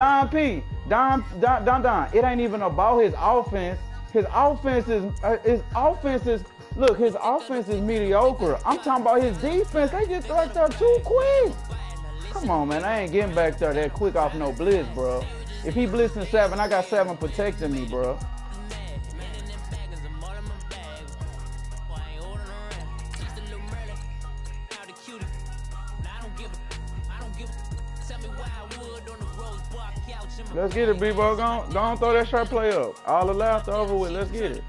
Don P. Don. It ain't even about his offense. His offense is look, his offense is mediocre. I'm talking about his defense. They just back there too quick. Come on, man. I ain't getting back there that quick off no blitz, bro. If he blitzing 7, I got 7 protecting me, bro. Let's get it, B-Ball. Go on, throw that shirt play up. All the laughter over with. Let's get it.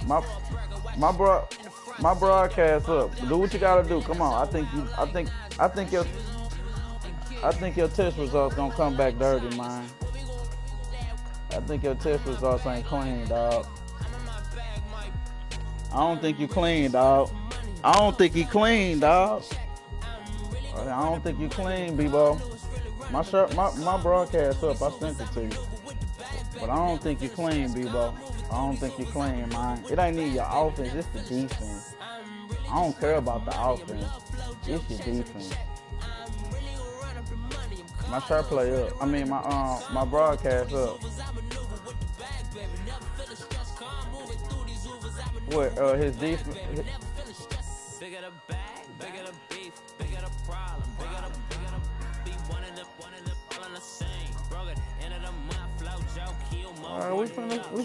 My broadcast up. Do what you gotta do. Come on. I think your test results gonna come back dirty, man. I think your test results ain't clean, dog. I don't think you clean, dog. I don't think you clean, dog. I don't think you clean, B-Ball. My broadcast up. I sent it to you. But I don't think you clean, B-Ball. I don't think you clean, man. It ain't need your offense. It's the defense. I don't care about the offense. It's your defense. My shirt play up. I mean, my broadcast up. What? His defense. All right, we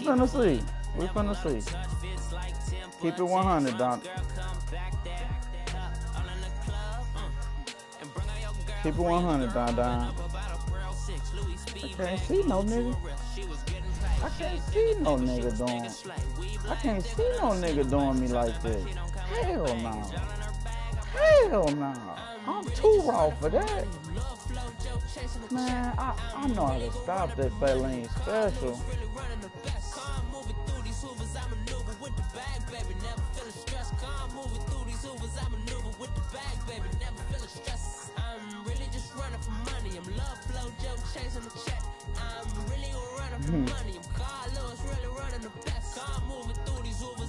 finna see. We finna see. Keep it 100, Don. Keep it 100, Don. I can't see no nigga. I can't see no nigga doing me like this. Hell no. Hell no. I'm too raw for that. Man, I know how to stop that saline special.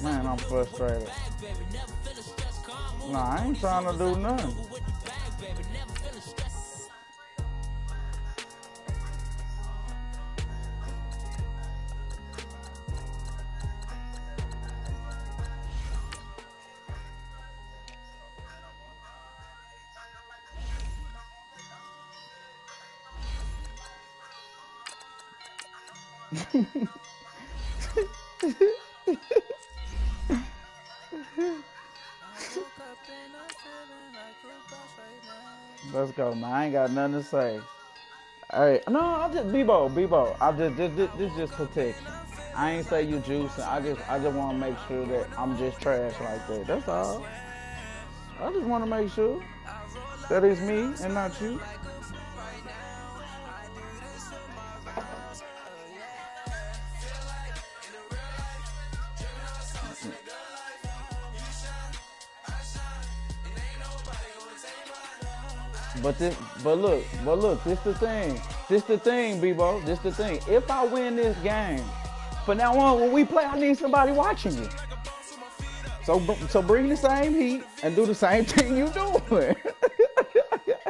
Man, I'm frustrated. Nah, I ain't trying to do nothing. Let's go, man. I ain't got nothing to say. Hey, no, I just Bebo. I this just protection. I ain't say you juicing. I just want to make sure that I'm just trash like that. That's all. I just want to make sure that it's me and not you. But look, this the thing, Bebo, this the thing. If I win this game, from now on, when we play, I need somebody watching you. So bring the same heat and do the same thing you doing.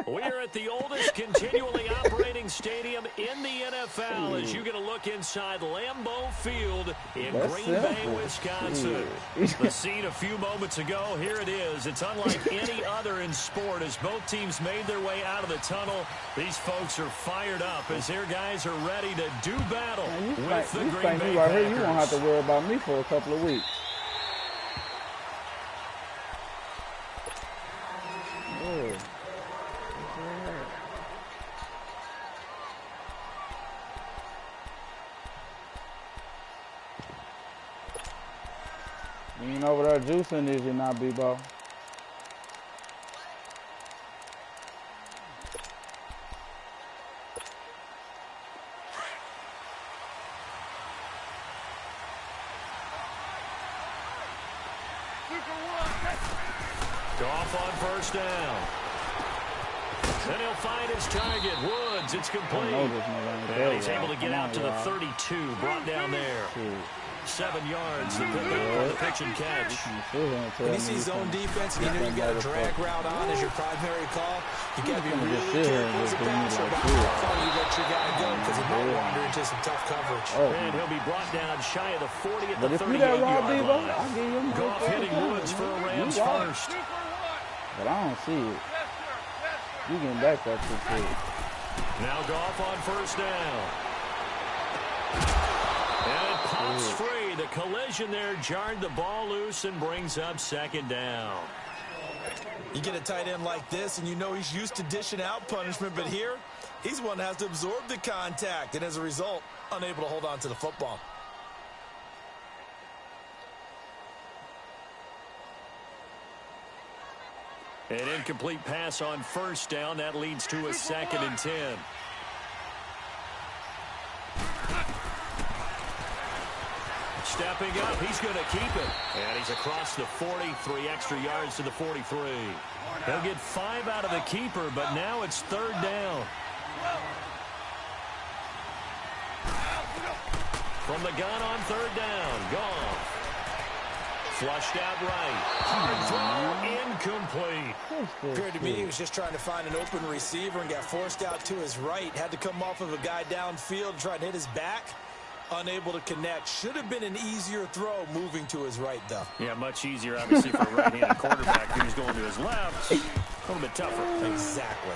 We are at the oldest continually operating stadium in the NFL as you get a look inside Lambeau Field in Green Bay, Wisconsin. The scene a few moments ago, here it is. It's unlike any other in sport as both teams made their way out of the tunnel. These folks are fired up as their guys are ready to do battle with the Green Bay Packers. You won't have to worry about me for a couple of weeks. You ain't over there juicing, is you not, B-Ball? Goff on first down. Then he'll find his target, Woods. It's complete. And he's able to get out to the 32, brought down there. 7 yards. The pickup on the pitch and catch. When he sees zone defense and you know you got a drag route on as your primary call, you got to be really careful as a bouncer about how far you let your guy go because he might wander into some tough coverage. And he'll be brought down shy of the 40 at the 38-yard line. Goff hitting Woods for a Rams first. But I don't see it. You getting back there too quick. Now Goff on first down. And it pops free. The collision there jarred the ball loose and brings up second down. You get a tight end like this, and you know he's used to dishing out punishment, but here, he's one that has to absorb the contact, and as a result, unable to hold on to the football. An incomplete pass on first down. That leads to a 2nd and 10. Stepping up, he's going to keep it. And he's across the 40, 3 extra yards to the 43. He'll get 5 out of the keeper, but now it's 3rd down. From the gun on 3rd down, Goff. Flushed out right. Hard throw, incomplete. Appeared to me he was just trying to find an open receiver and got forced out to his right. Had to come off of a guy downfield and try to hit his back. Unable to connect. Should have been an easier throw moving to his right, though. Yeah, much easier, obviously, for a right-handed quarterback who's going to his left. A little bit tougher. Exactly.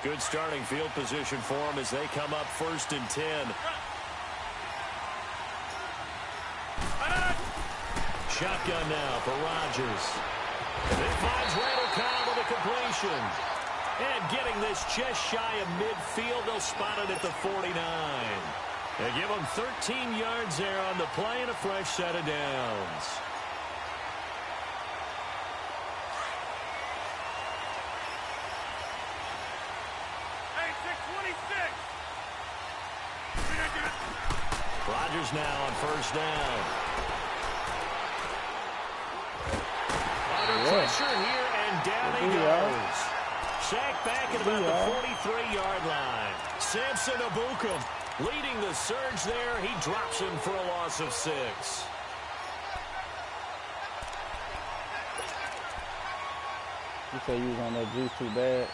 Good starting field position for them as they come up 1st and 10. Shotgun now for Rodgers. It finds Randall Cobb with a completion. And getting this just shy of midfield, they'll spot it at the 49. They give them 13 yards there on the play and a fresh set of downs. Rodgers now on first down. Under pressure here, and down he goes. Sacked back at about the 43-yard line. Samson Abukum leading the surge there. He drops him for a loss of 6. You say you was on that juice too bad.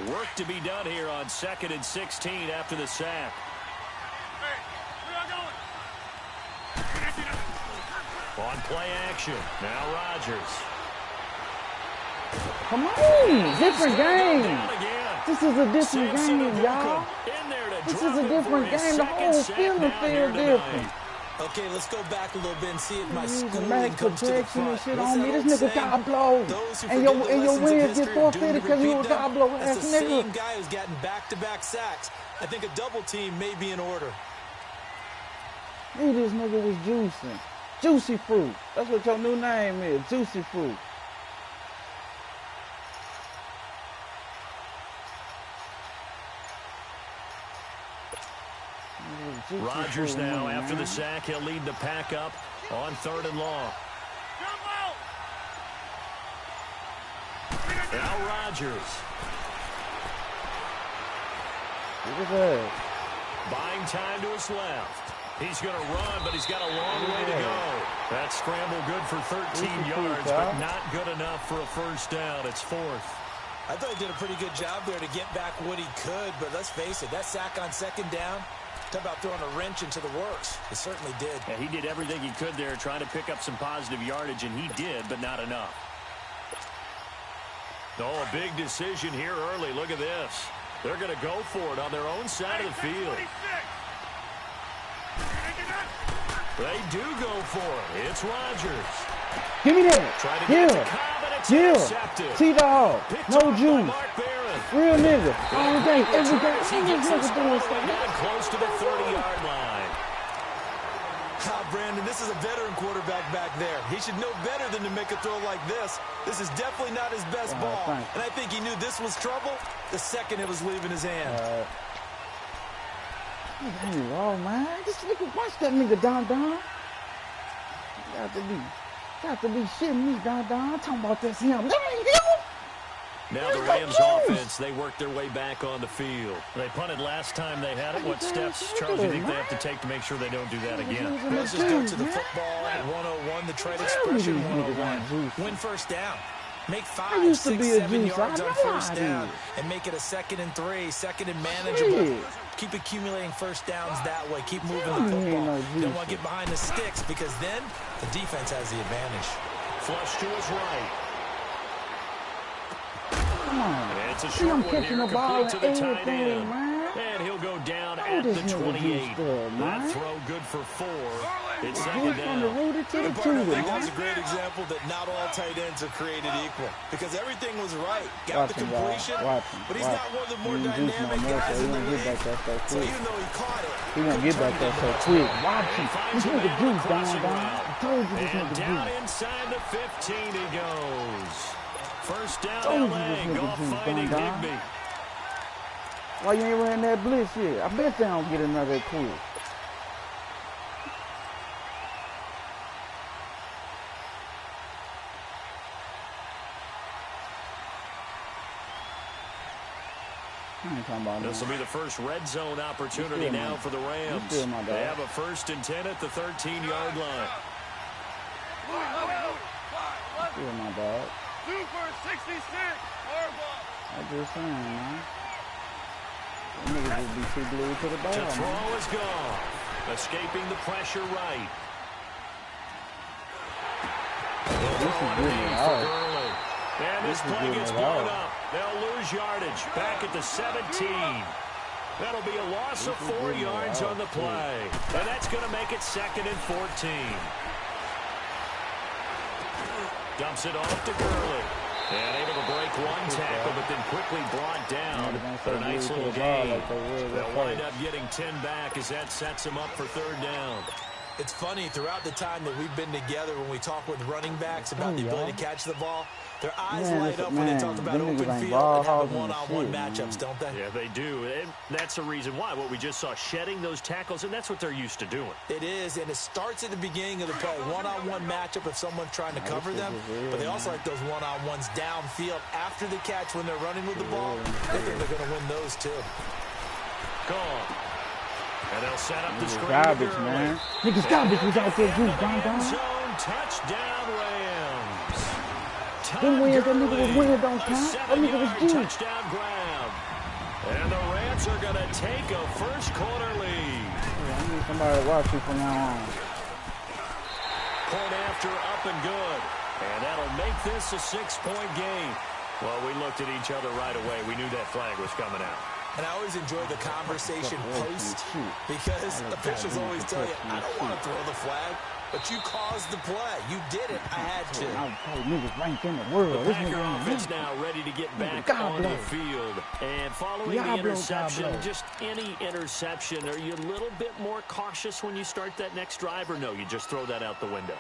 Work to be done here on 2nd and 16 after the sack. On play action. Now Rodgers. Come on. Different game. This is a different game, y'all. This is a different game. The whole feeling feels different. Okay, let's go back a little bit and see if my schooling Max comes to the protection and front. shit on me. This nigga got blow. And your wins get forfeited because you a got blow ass That's the nigga. same guy who's gotten back-to-back sacks. I think a double team may be in order. Knew this nigga was juicing. Juicy Fruit. That's what your new name is. Juicy Fruit. Rodgers now, after the sack, he'll lead the pack up on 3rd and long. Now Rodgers. Look at that. Buying time to his left. He's going to run, but he's got a long way to go. That scramble good for 13 yards, but not good enough for a first down. It's 4th. I thought he did a pretty good job there to get back what he could, but let's face it, that sack on 2nd down, talk about throwing a wrench into the works. It certainly did. Yeah, he did everything he could there trying to pick up some positive yardage, and he did, but not enough. Oh, a big decision here early. Look at this. They're going to go for it on their own side of the field. They do go for it. It's Rodgers. Give me that. Yeah. T-Dog. No juice. Real nigga. All day, every day. He gets this ball down close to the 30-yard line. Brandon, this is a veteran quarterback back there. He should know better than to make a throw like this. This is definitely not his best ball. And I think he knew this was trouble the second it was leaving his hand. Oh, man. This nigga, watch that nigga, Don. Got to be shitting me, Don. I'm talking about this him. That ain't him. Now the Rams offense, they work their way back on the field. They punted last time they had it. What steps, Charles, do you think they have to take to make sure they don't do that again? Let's just go to the football at 101, the trade expression 101. Win first down. Make 5, 6, 7 yards on first down and make it a 2nd and 3, 2nd and manageable. Keep accumulating first downs that way. Keep moving the football. Don't want to get behind the sticks because then the defense has the advantage. Flush to his right. Come on. And it's a short one here, complete to the tight end. And he'll go down at the 28. That throw good for 4. It's second down. That was a great example that not all tight ends are created equal. Because everything was right. Got the completion, but he's not one of the more dynamic guys in the league. So even though he caught it, he won't get back there so quick. Watch him. This nigga juice, Don. I told you this nigga juice. Down inside the 15 he goes. First down, LA, golf finding Higby. Why you ain't ran that blitz yet? I bet they don't get another quick. This will be the first red zone opportunity now for the Rams. They have a 1st and 10 at the 13-yard line. Still my dog. 2 for 66. I'm just saying, man. Them niggas would be too glued to the ball. The throw is gone. Escaping the pressure right. This is really hard. And this play gets blown up. They'll lose yardage. Back at the 17. That'll be a loss of 4 yards on the play. And that's going to make it 2nd and 14. Dumps it off to Gurley. And able to break one tackle, but then quickly brought down. But a nice little game. They'll wind up getting 10 back as that sets them up for 3rd down. It's funny, throughout the time that we've been together, when we talk with running backs about the ability to catch the ball, their eyes light up when they talk about open field and having one-on-one matchups, don't they? Yeah, they do. And that's the reason why. What we just saw, shedding those tackles, and that's what they're used to doing. It is, and it starts at the beginning of the play. One-on-one matchup if someone's trying to cover them, but they also like those one-on-ones downfield after the catch when they're running with the ball. They think they're going to win those, too. Gone. And they'll set up the screen. Garbage, man. Niggas garbage was out there, dude. Zone touchdown, Rams. Them wins, that nigga was winning, don't count. That nigga was juice. Touchdown grab. And the Rams are going to take a first-quarter lead. Yeah, I need somebody to watch you from now on. Point after, up and good. And that'll make this a 6-point game. Well, we looked at each other right away. We knew that flag was coming out. And I always enjoy the conversation post because officials always tell you, I don't want to throw the flag, but you caused the play. You did it. I had to. Niggas ranked in the world. The Packer offense now ready to get back on the field. And following the interception, just any interception, are you a little bit more cautious when you start that next drive, or no, you just throw that out the window?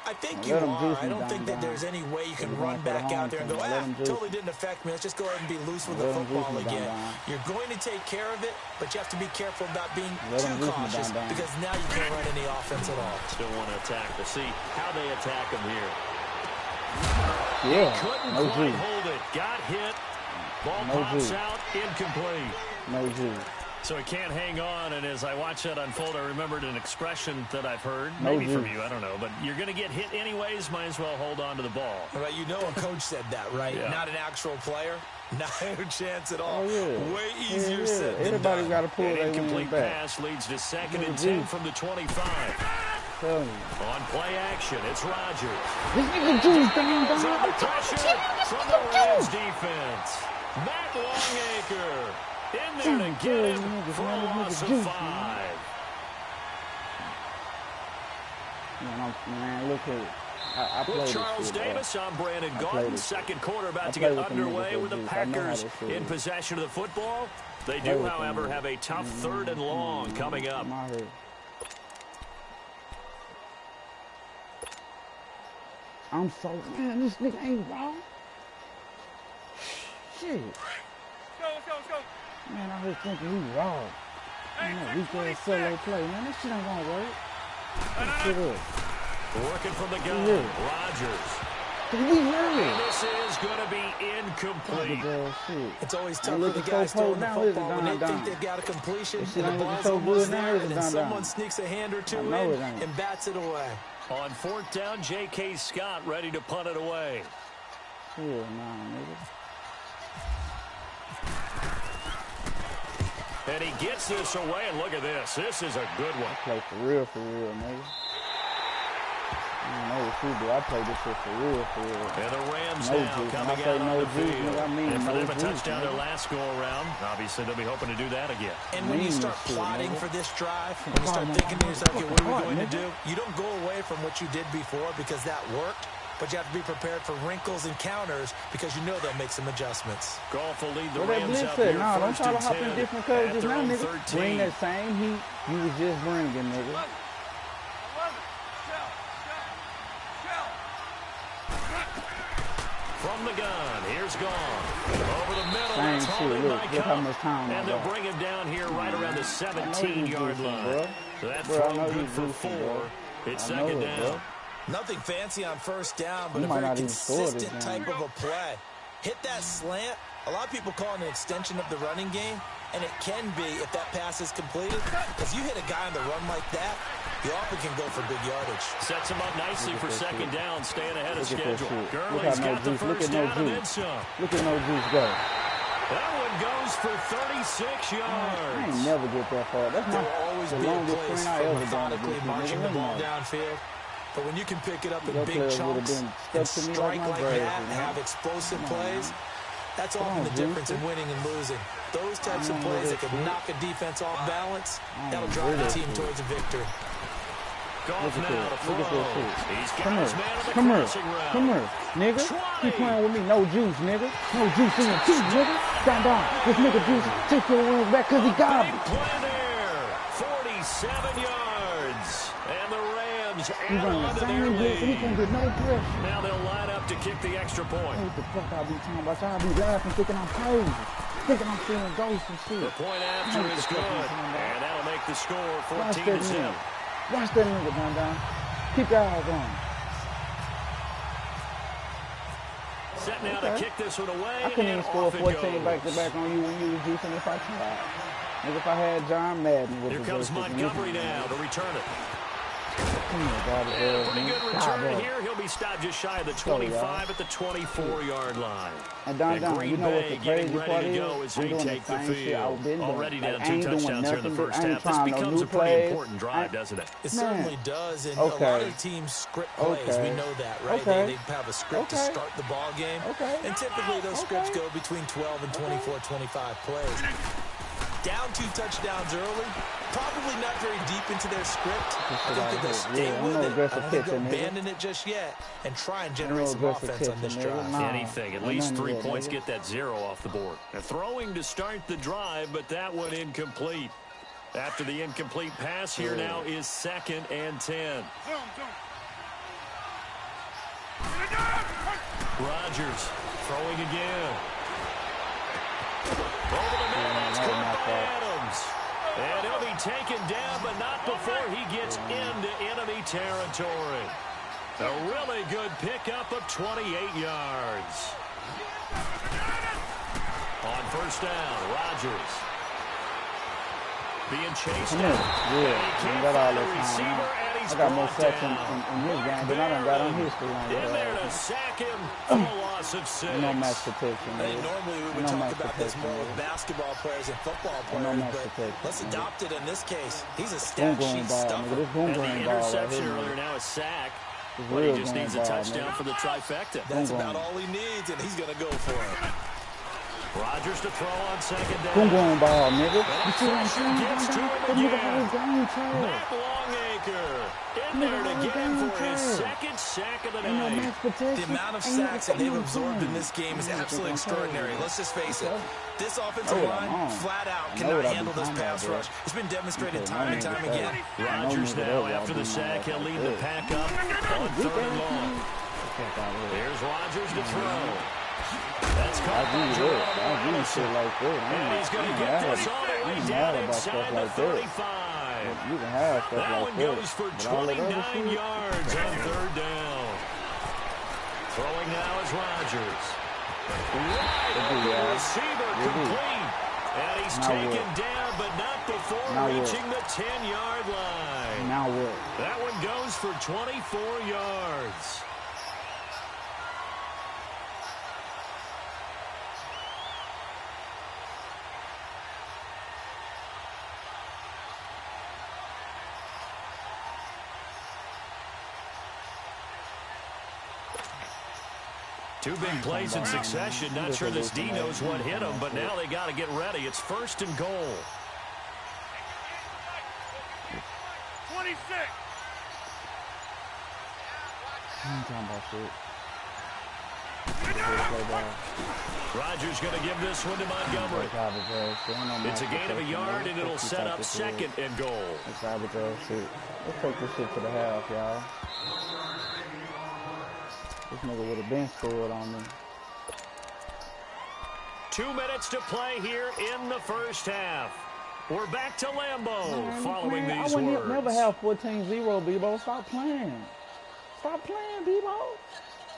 I think you are. I don't think that there's any way you can run back out there and go, totally didn't affect me. Let's just go ahead and be loose with the football again. You're going to take care of it, but you have to be careful about being too cautious because now you can't run any offense at all. Still want to attack. We'll see how they attack him here. Yeah. Couldn't quite hold it. Got hit. Ball pops out. Incomplete. No juice. So he can't hang on, and as I watch that unfold, I remembered an expression that I've heard, maybe from you, I don't know, but you're going to get hit anyways, might as well hold on to the ball. Right, you know a coach said that, right? Yeah. Not an actual player. Not a chance at all. Way easier said than done. Everybody got to pull their incomplete pass leads to 2nd and 10 from the 25. On play action, it's Rodgers. This nigga juice down. Under pressure from the Rams defense. Matt Longacre. In there to get him for a loss of 5. Man, look at it. I With Charles Davis, I'm Brandon Gaudin. 2nd quarter about to get underway with the Packers in possession of the football. They do, however, have a tough 3rd and long coming up. I'm so, man, this nigga ain't raw. Shit. Let's go. Man, I was thinking he raw. Man, that weak ass solo play, man. That shit ain't gonna work. Shit up. Working from the gun, Rodgers. We heard it. This is going to be incomplete. It's always tough for the guys throwing the football when they think they've got a completion and the ball's almost there, and then someone sneaks a hand or two in and bats it away. On 4th down, J.K. Scott ready to punt it away. Hell nah, nigga. And he gets this away, and look at this. This is a good one. I play for real, nigga. I don't know what you do. I play this shit for real. And the Rams no now juice. coming out on the field. And for them a touchdown their last go-around, obviously they'll be hoping to do that again. And when you start plotting for this drive, when you start thinking to yourself, okay, what are we going to do? You don't go away from what you did before because that worked. But you have to be prepared for wrinkles and counters because you know they'll make some adjustments. Golf will lead the Rams up here. No, don't try to hop in 10 different coverages now, nigga. 13. Bring that same heat you was just bringing, nigga. From the gun, here's gone. Over the middle, Same that's shit. hauled in by Look how much time And they'll bring him down here right around the 17-yard line. So that throw good for 4. It's second down. Bro. Nothing fancy on 1st down, but You a might very not even score this consistent game. type of a play. Hit that slant. A lot of people call it an extension of the running game, and it can be if that pass is completed. Because you hit a guy on the run like that, you often can go for big yardage. Sets him up nicely for second down, staying ahead of schedule. Look Gurley's how got the first down and then some. Look at no juice go. That one goes for 36 yards. I ain't never get that far. That's There not will always the be a longest place sprint I for ever done. methodically marching the ball downfield. But when you can pick it up in big chunks and strike like that and have explosive plays, that's often the difference in winning and losing. Those types of plays that can knock a defense off balance, that'll drive the team towards a victory. Goff now to throw. He's got his man on the crossing route. Come here, nigga. Keep playing with me. No juice, nigga. No juice in your teeth, nigga. Down. This nigga juice. Take your wings back because he got him. Big play there. 47 yards. And the Rams add on to their lead. He can't get no pressure. Now they'll line up to kick the extra point. What the fuck I be talking about? I be laughing, thinking I'm crazy. Thinking I'm seeing ghosts and shit. The point after is good. And that'll make the score 14-0. Watch that nigga, down. Keep your eyes on him. Set now to kick this one away. I couldn't even score 14 back-to-back on you when you was juicing if I tried. Nigga, if I had John Madden with Here comes Montgomery now to return it. Pretty good return here. He'll be stopped just shy of the 25 at the 24-yard line. And Green you know what the crazy part is? I'm doing the same shit I've been doing. Already down 2 touchdowns here in the first half. This becomes a pretty important drive, doesn't it? It certainly does. And a lot of teams script plays. We know that, right? They have a script to start the ball game. And typically those scripts go between 12 and 24, 25 plays. Down 2 touchdowns early, probably not very deep into their script. I think they'll stay with it. I don't think they'll abandon it just yet and try and generate some offense on this drive. Anything, at least 3 points, get that 0 off the board. They're throwing to start the drive, but that one incomplete. After the incomplete pass, here now is 2nd and 10. Rodgers throwing again. Over the middle, it's caught by Adams. And he'll be taken down, but not before he gets into enemy territory. A really good pickup of 28 yards. On 1st down, Rodgers. Being chased out. Yeah, he can't find the receiver, and he's I got more brought sacks down. in his game than I done got on his line. In there to sack him for a loss of 6. No match protection. I think normally we would talk about this more with basketball players and football players, but let's adopt it in this case. He's a stat sheet stuffer. And the interception earlier, now a sack. But he just needs a touchdown for the trifecta. That's about all he needs, and he's going to go for it. Rodgers to throw on 2nd down. Boom, boom, ball, nigga. You see what I'm saying? Gets to him That nigga whole game trash. Matt Longacre in there again for his 2nd sack of the night. The amount of sacks that they've absorbed in this game is absolutely extraordinary. Let's just face it. This offensive line, flat out, cannot handle this pass rush. It's been demonstrated time and time again. Rodgers now, after the sack, he'll lead the pack up on 3rd and long. fuck out of here. Here's Rodgers to throw. That's I caught by do Jerome this. I do Robinson. shit like that. And he's going to get this all the way down inside the 35. You can have stuff That like one that. goes for But all that other 29 shit, yards on third down. Throwing now is Rodgers. Wide open receiver complete. And he's taken down, but not before reaching the 10-yard line. Now what? That one goes for 24 yards. Two big plays in succession. Not sure this D knows what hit him, but now they got to get ready. It's 1st and goal. 26. I'm talking about shit. Rodgers going to give this one to Montgomery. It's a gain of a yard, and it'll set up 2nd and goal. Let's take this shit to the half, y'all. This nigga would have been scored on me. 2 minutes to play here in the first half. We're back to Lambeau following these words. I words. never have 14-0, Bebo. Stop playing. Stop playing, Bebo.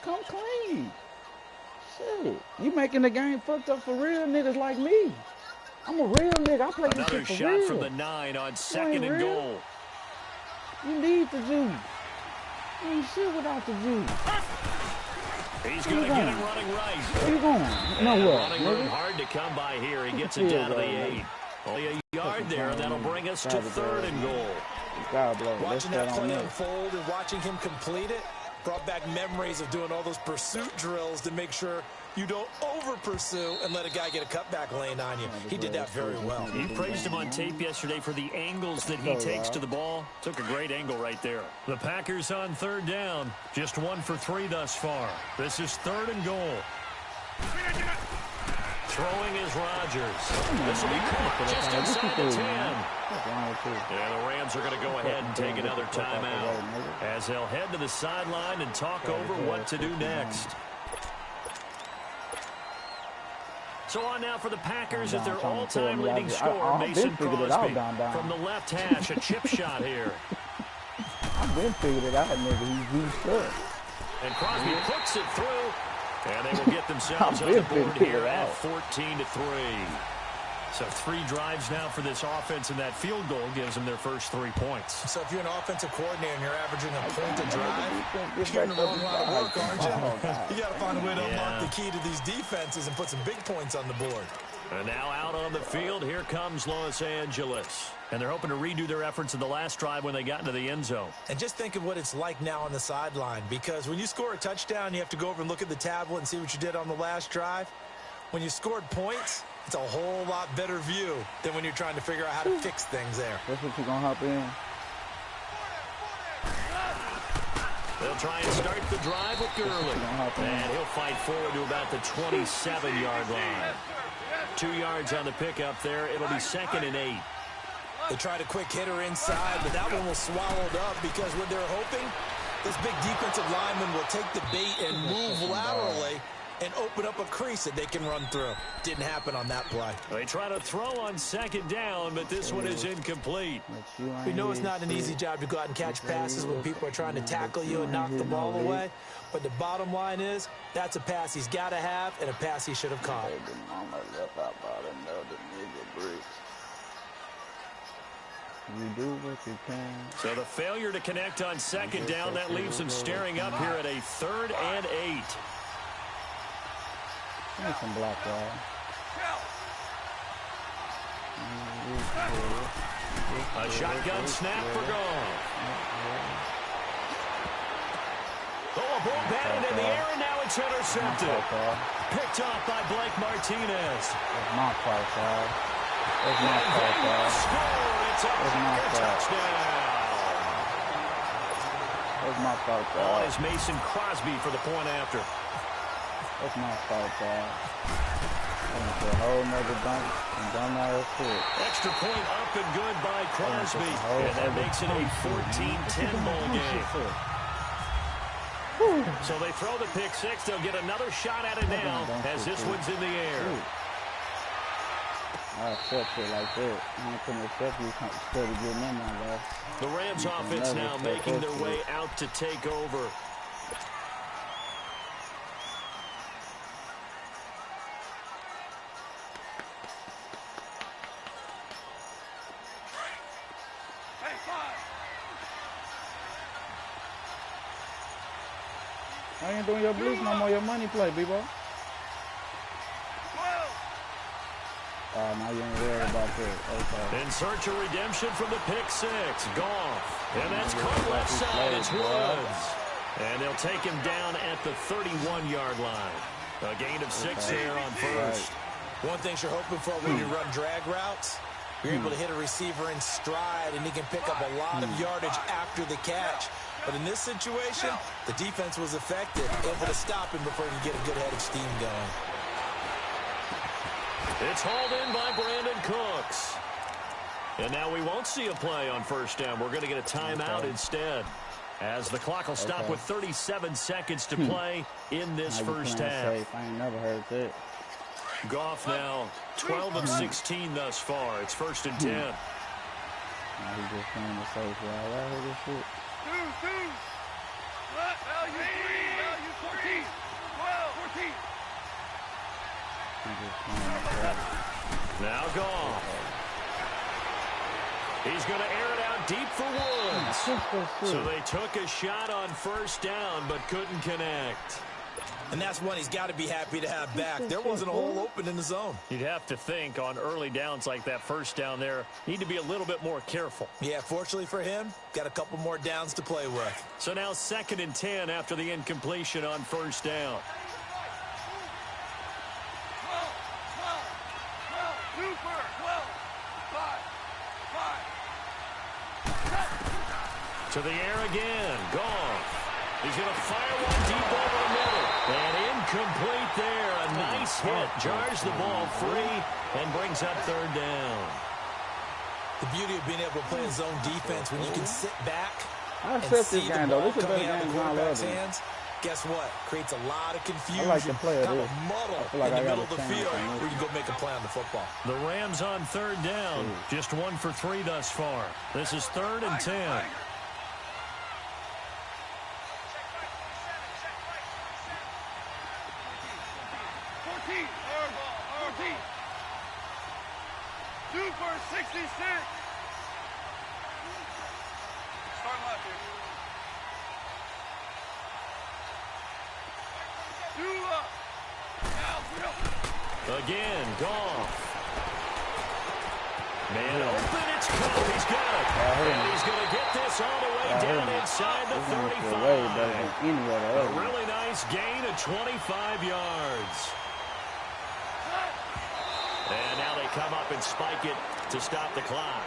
Come clean. Shit. You making the game fucked up for real niggas like me. I'm a real nigga. I play this shit for real. Another shot from the 9 on 2nd and goal. You need the juice. You ain't shit without the juice. He's going to get it running right. Where you going? Nowhere. Running room hard to come by here. He gets it down to the 8. Only a yard there, and that'll bring us to 3rd and goal. Watching that play unfold and watching him complete it brought back memories of doing all those pursuit drills to make sure you don't over-pursue and let a guy get a cutback lane on you. He did that very well. You praised him on tape yesterday for the angles that he takes to the ball. Took a great angle right there. The Packers on 3rd down. Just 1 for 3 thus far. This is 3rd and goal. Throwing is Rodgers. This will be caught just inside the 10. And the Rams are going to go ahead and take another timeout as they'll head to the sideline and talk over what to do next. So on now for the Packers at their all-time leading scorer, Mason Crosby. From the left hash, a chip shot here. I've been figured it out, nigga. He's used up. And Crosby puts it through. And they will get themselves on the board here at 14-3. So 3 drives now for this offense, and that field goal gives them their first 3 points. So if you're an offensive coordinator and you're averaging a point a drive, you're in the wrong line of work, aren't you? You got to find a way to unlock the key to these defenses and put some big points on the board. And now out on the field, here comes Los Angeles. And they're hoping to redo their efforts in the last drive when they got into the end zone. And just think of what it's like now on the sideline, because when you score a touchdown, you have to go over and look at the tablet and see what you did on the last drive. When you scored points, it's a whole lot better view than when you're trying to figure out how to fix things there. That's what you're going to hop in. They'll try and start the drive with Gurley. And he'll fight forward to about the 27-yard line. 2 yards on the pickup there. It'll be 2nd and 8. They tried a quick hitter inside, but that one was swallowed up because what they're hoping, this big defensive lineman will take the bait and move laterally and open up a crease that they can run through. Didn't happen on that play. They try to throw on 2nd down, but this one is incomplete. We know it's not an easy job to go out and catch passes when people are trying to tackle you and knock the ball away. But the bottom line is, that's a pass he's got to have and a pass he should have caught. You do what you can. So the failure to connect on 2nd down, that leaves them staring up here at a 3rd and 8. Need some black guy. A shotgun snap for Goff. Oh, a ball batted in the air, and now it's intercepted. Picked off by Blake Martinez. That's my fault, Kyle. That's my fault, Kyle. Score! It's a touchdown. That's my fault, Kyle. Oh, it's Mason Crosby for the point after. That's my fault, Kyle. I'm going to a whole nother dunk and done that real quick. Extra point up and good by Crosby. And that makes it a 14-10 ball game. So they throw the pick six. They'll get another shot at it now as this one's in the air. I accept it like that. I couldn't accept you still getting in there, bro. The Rams offense now making their way out to take over. I ain't doing your blitz no more, your money play, B-Boy. Now you ain't worried about that. Okay. In search of redemption from the pick six. Goff. And that's caught left side. It's Woods. And they'll take him down at the 31-yard line. A gain of 6 there on first. One thing you're hoping for when you run drag routes, you're able to hit a receiver in stride, and he can pick up a lot of yardage after the catch. But in this situation, the defense was effective, able to stop him before he could get a good head of steam going. It's hauled in by Brandon Cooks. And now we won't see a play on first down. We're going to get a timeout instead, as the clock will stop with 37 seconds to play in this first half. Safe. I ain't never heard that. Goff now 12 of 16 thus far. It's 1st and 10. Now he's just playing the safe route. I heard this shit. Value 14. 12, 14. Now Goff. He's going to air it out deep for Woods. So they took a shot on first down, but couldn't connect. And that's one he's got to be happy to have back. There wasn't a hole open in the zone. You'd have to think on early downs like that first down there, need to be a little bit more careful. Yeah, fortunately for him, got a couple more downs to play with. So now 2nd and 10 after the incompletion on first down. To the air again. Goff. He's going to fire one deep over the middle. And incomplete there. A nice hit. Jars the ball free and brings up 3rd down. The beauty of being able to play a zone defense when you can sit back I and accept see this the game, though. ball This is a coming better out of game the than I quarterback's love it. hands. Guess what? Creates a lot of confusion. I like to play kind this. of muddle like in the I got middle a of the chance field on this. where you go make a play on the football. The Rams on 3rd down. Just 1 for 3 thus far. This is 3rd and 10. Super 66. Start left here. Again, Goff. Man open, it's caught. He's got it. And he's going to get this all the way down inside the 35. A really nice gain of 25 yards. And now they come up and spike it to stop the clock.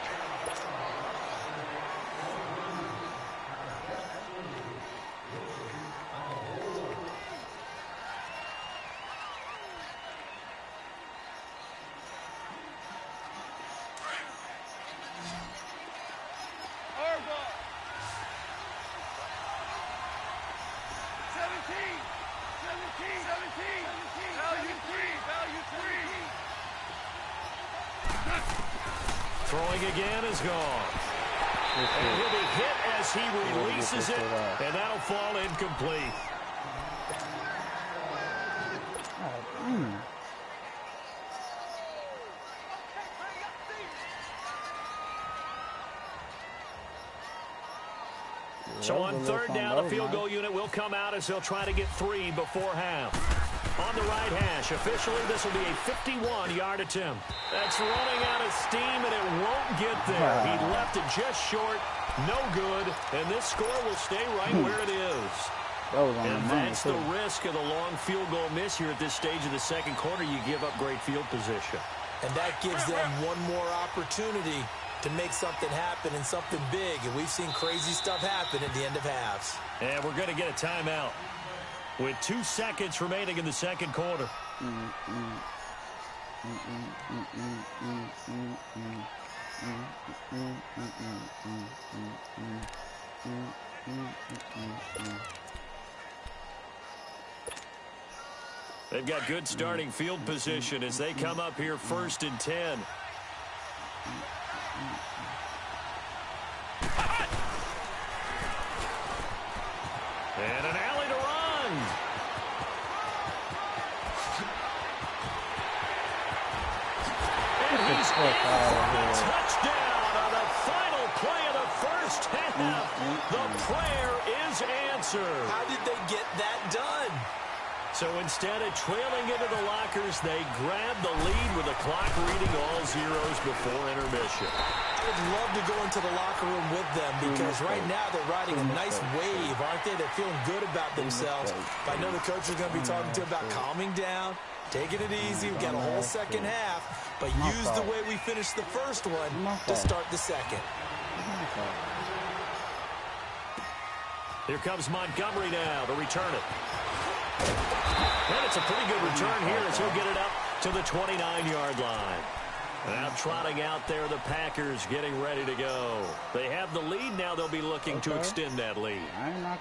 Throwing again is gone. And he'll be hit as he releases it, and that'll fall incomplete. So on 3rd down, the field goal unit will come out as they'll try to get 3 before half. On the right hash, officially this will be a 51-yard attempt. That's running out of steam, and it won't get there. He left it just short, no good, and this score will stay right where it is. And that's the risk of the long field goal miss here at this stage of the 2nd quarter. You give up great field position. And that gives them one more opportunity to make something happen and something big. And we've seen crazy stuff happen at the end of halves. And we're going to get a timeout with 2 seconds remaining in the 2nd quarter. They've got good starting field position as they come up here 1st and 10. And an alley to run. And he's in for the touchdown on the final play of the first half. The prayer is answered. How did they get that done? So instead of trailing into the lockers, they grab the lead with the clock reading all zeros before intermission. I would love to go into the locker room with them because right now they're riding a nice wave, aren't they? They're feeling good about themselves. But I know the coach is going to be talking to them about calming down, taking it easy. We've got a whole second half, but use the way we finished the first one to start the second. Here comes Montgomery now to return it. And it's a pretty good return here as he'll get it up to the 29-yard line. Now trotting out there, the Packers getting ready to go. They have the lead now. They'll be looking to extend that lead.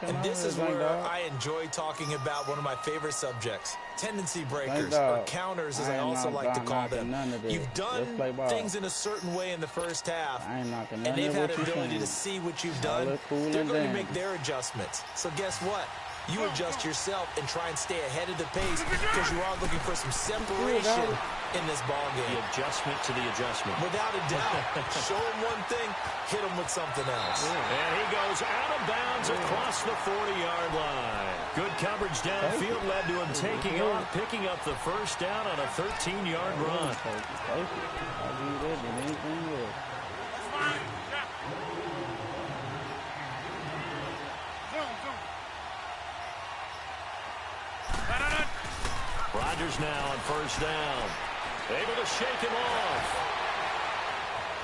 And this is where I enjoy talking about one of my favorite subjects, tendency breakers, or counters as I also like to call them. You've done things in a certain way in the first half, and they've had the ability to see what you've done. They're going to make their adjustments. So guess what? You adjust yourself and try and stay ahead of the pace because you are looking for some separation in this ball game. The adjustment to the adjustment. Without a doubt. Show him one thing, hit him with something else. And he goes out of bounds across the 40-yard line. Good coverage downfield led to him taking off, picking up the first down on a 13-yard run. Rodgers now on first down. Able to shake him off.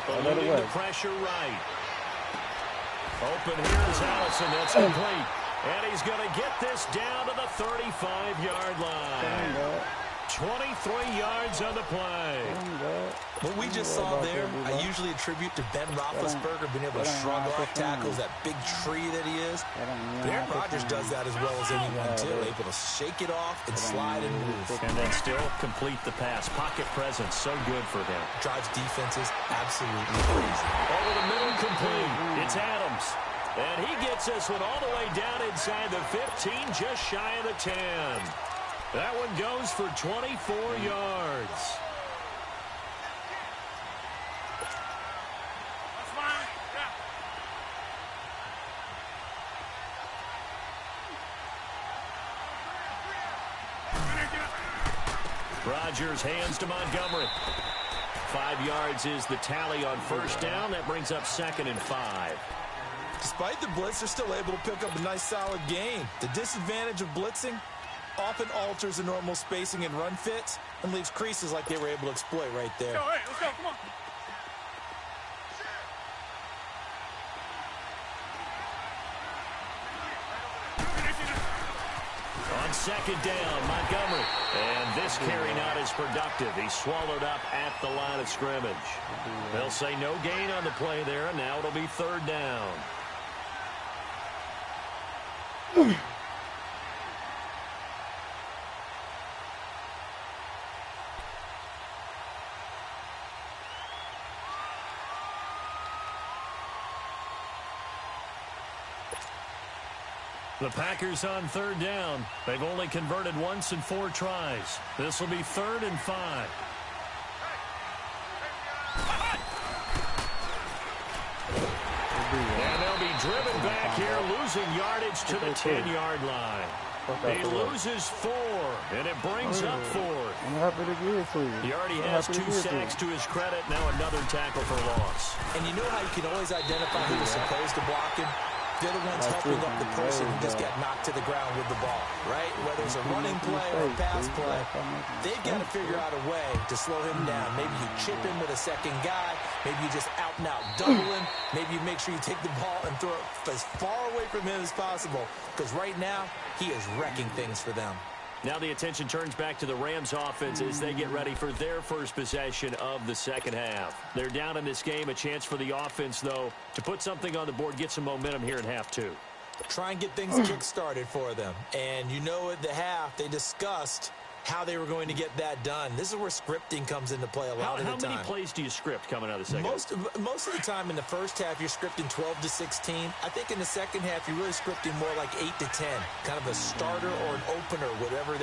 Eluding the pressure right. Open here is Allison. That's complete. And he's going to get this down to the 35-yard line. 23 yards on the play. What we just saw there, I usually attribute to Ben Roethlisberger being able to shrug off tackles, that big tree that he is. But Aaron Rodgers does that as well as anyone, too. Able to shake it off and slide and move. And then still complete the pass. Pocket presence, so good for him. Drives defenses absolutely crazy. Over the middle, complete. It's Adams. And he gets this one all the way down inside the 15, just shy of the 10. That one goes for 24 yards. Rodgers hands to Montgomery. 5 yards is the tally on first down. That brings up 2nd and 5. Despite the blitz, they're still able to pick up a nice, solid gain. The disadvantage of blitzing often alters the normal spacing and run fits and leaves creases like they were able to exploit right there. Yo, hey, let's go, come on. On second down, Montgomery. And this carry not as productive. He's swallowed up at the line of scrimmage. They'll say no gain on the play there, and now it'll be 3rd down. The Packers on 3rd down. They've only converted once in 4 tries. This will be 3rd and 5. And they'll be driven back here, losing yardage to the 10-yard line. He loses 4, and it brings up 4. I'm happy to give it to you. He already has 2 sacks to his credit. Now another tackle for loss. And you know how you can always identify who was supposed to block him? They're the ones helping up the person who just got knocked to the ground with the ball, right? Whether it's a running play or a pass play, they've got to figure out a way to slow him down. Maybe you chip him with a second guy. Maybe you just out-and-out double him. Maybe you make sure you take the ball and throw it as far away from him as possible, because right now he is wrecking things for them. Now the attention turns back to the Rams offense as they get ready for their first possession of the second half. They're down in this game. A chance for the offense, though, to put something on the board, get some momentum here in half 2. Try and get things kick-started for them. And you know at the half they discussed how they were going to get that done. This is where scripting comes into play a lot of the time. How many plays do you script coming out of the second? Most of the time in the first half, you're scripting 12 to 16. I think in the second half, you're really scripting more like 8 to 10. Kind of a starter or an opener, whatever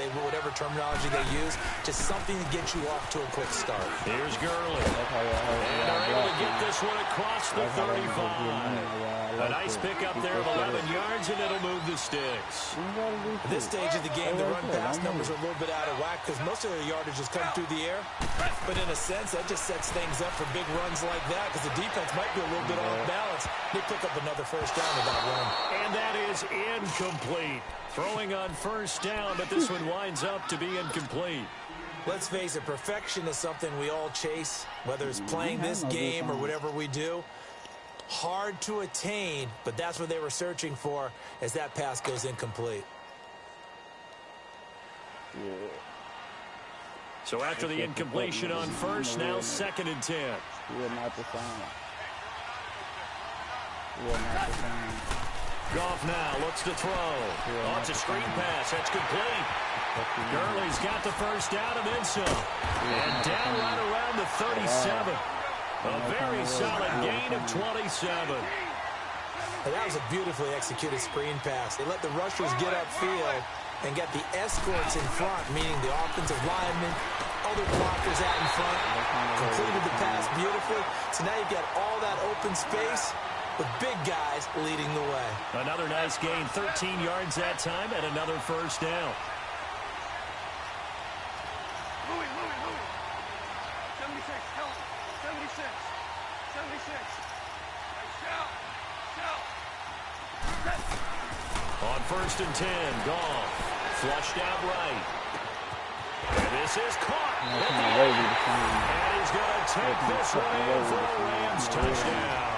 terminology they use. Just something to get you off to a quick start. Here's Gurley. And they're able to get this one across the 35. A nice pickup there of 11 yards, and it'll move the sticks. At this stage of the game, the run-pass numbers are a little bit out of whack because most of their yardage has come through the air. But in a sense, that just sets things up for big runs like that because the defense might be a little bit off balance. They pick up another first down with that run. And that is incomplete. Throwing on first down, but this one winds up to be incomplete. Let's face it, perfection is something we all chase, whether it's playing this game or whatever we do. Hard to attain, but that's what they were searching for as that pass goes incomplete. Yeah. So after the incompletion on first, now 2nd and 10. We're not the same. We're not the same. Goff now looks to throw. Oh, it's a screen pass. That's complete. Gurley's got the first down and then some. And down right around the 37. A very solid gain of 27. And that was a beautifully executed screen pass. They let the rushers get upfield and get the escorts in front, meaning the offensive linemen, other blockers out in front, completed the pass beautifully. So now you've got all that open space with big guys leading the way. Another nice gain, 13 yards that time, and another first down. Louis. 76, help. 76. 76. Shout. On 1st and 10, Goff. Flushed out right. And this is caught. And he's going to take this one in for a Rams touchdown.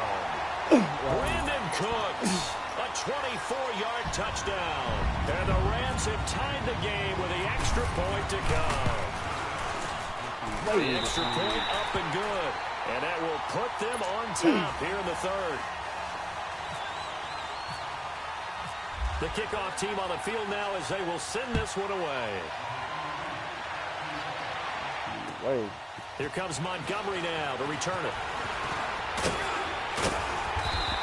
Brandon Cooks, a 24-yard touchdown. And the Rams have tied the game with the extra point to come. The extra point up and good. And that will put them on top here in the 3rd. The kickoff team on the field now as they will send this one away. Here comes Montgomery now to return it.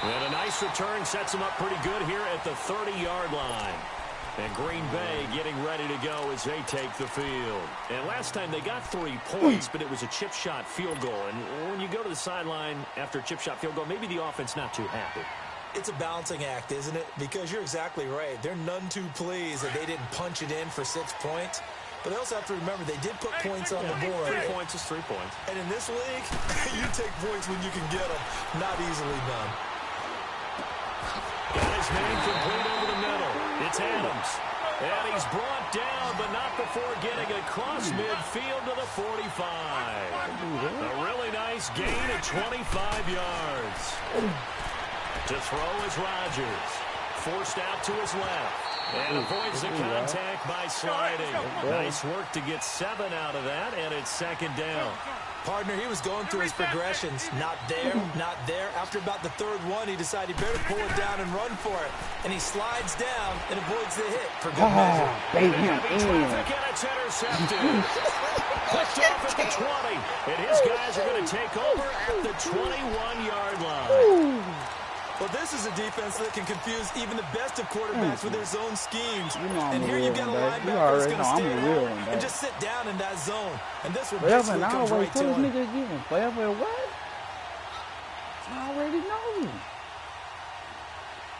And a nice return sets him up pretty good here at the 30-yard line. And Green Bay getting ready to go as they take the field. And last time they got 3 points, but it was a chip shot field goal. And when you go to the sideline after a chip shot field goal, maybe the offense not too happy. It's a balancing act, isn't it? Because you're exactly right. They're none too pleased that they didn't punch it in for 6 points. But they also have to remember they did put points on the board. 3 points is 3 points. And in this league, you take points when you can get them. Not easily done. Got his man complete over the middle. It's Adams. And he's brought down, but not before getting across midfield to the 45. A really nice gain of 25 yards. To throw is Rodgers. Forced out to his left. And avoids the contact by sliding. Nice work to get 7 out of that, and it's 2nd down. Partner, he was going through his progressions. Not there, not there. After about the 3rd one, he decided he better pull it down and run for it. And he slides down and avoids the hit for good measure. Heavy traffic, and it's intercepted. Pushed off at the 20. And his guys are going to take over at the 21-yard line. Well, this is a defense that can confuse even the best of quarterbacks with their zone schemes. And here you've got a linebacker who's going to stand alone and just sit down in that zone. And this one basically comes right to him. Forever what? I already know.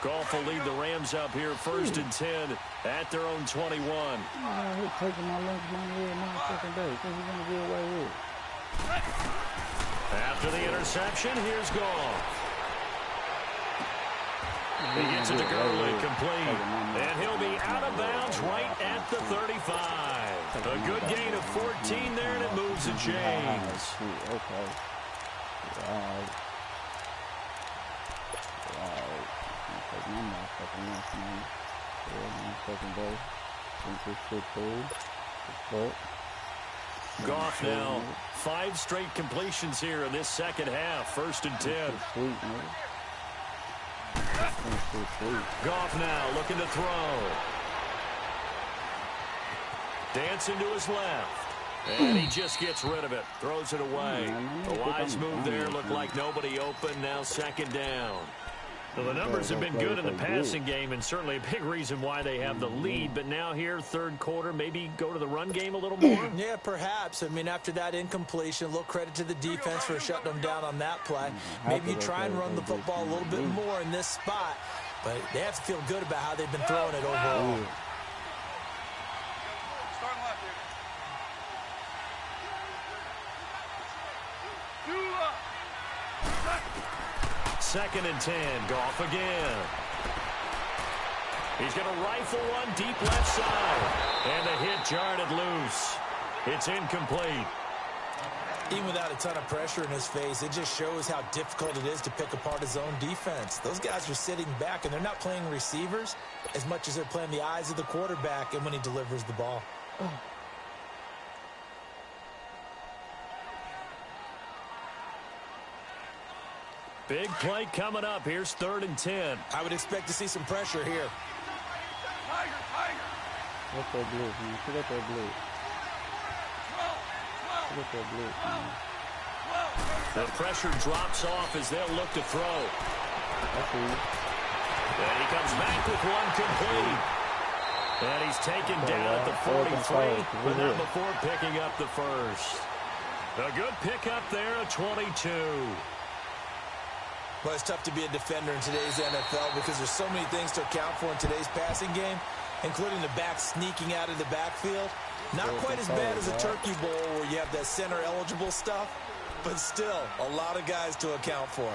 Goff will lead the Rams up here 1st and 10 at their own 21. He's taking my lunch money every motherfucking day. Because he's going to get away with it. After the interception, here's Goff. He gets it to Gurley, complete. And he'll be out of bounds right at the 35. A good gain of 14 there, and it moves the chains. Okay. Goff now, 5 straight completions here in this second half. 1st and 10. Goff now looking to throw. Dancing to his left. And he just gets rid of it. Throws it away. A wise move there. Looked like nobody open. Now second down. Well, the numbers have been good in the passing game, and certainly a big reason why they have the lead. But now here, third quarter, maybe go to the run game a little more? Yeah, perhaps. I mean, after that incompletion, a little credit to the defense for shutting them down on that play. Maybe you try and run the football a little bit more in this spot. But they have to feel good about how they've been throwing it overall. Second and 10. Goff again. He's going to rifle one deep left side. And the hit jarred it loose. It's incomplete. Even without a ton of pressure in his face, it just shows how difficult it is to pick apart his own defense. Those guys are sitting back, and they're not playing receivers as much as they're playing the eyes of the quarterback and when he delivers the ball. Big play coming up. Here's 3rd and 10. I would expect to see some pressure here. Look at that blue, man. Look at that blue. Look at that blue, man. The pressure drops off as they'll look to throw. And he comes back with one complete. And he's taken down at the 43, but not before picking up the first. A good pickup there, a 22. Well, it's tough to be a defender in today's NFL because there's so many things to account for in today's passing game, including the back sneaking out of the backfield. Not quite as bad as a turkey bowl where you have that center-eligible stuff, but still a lot of guys to account for.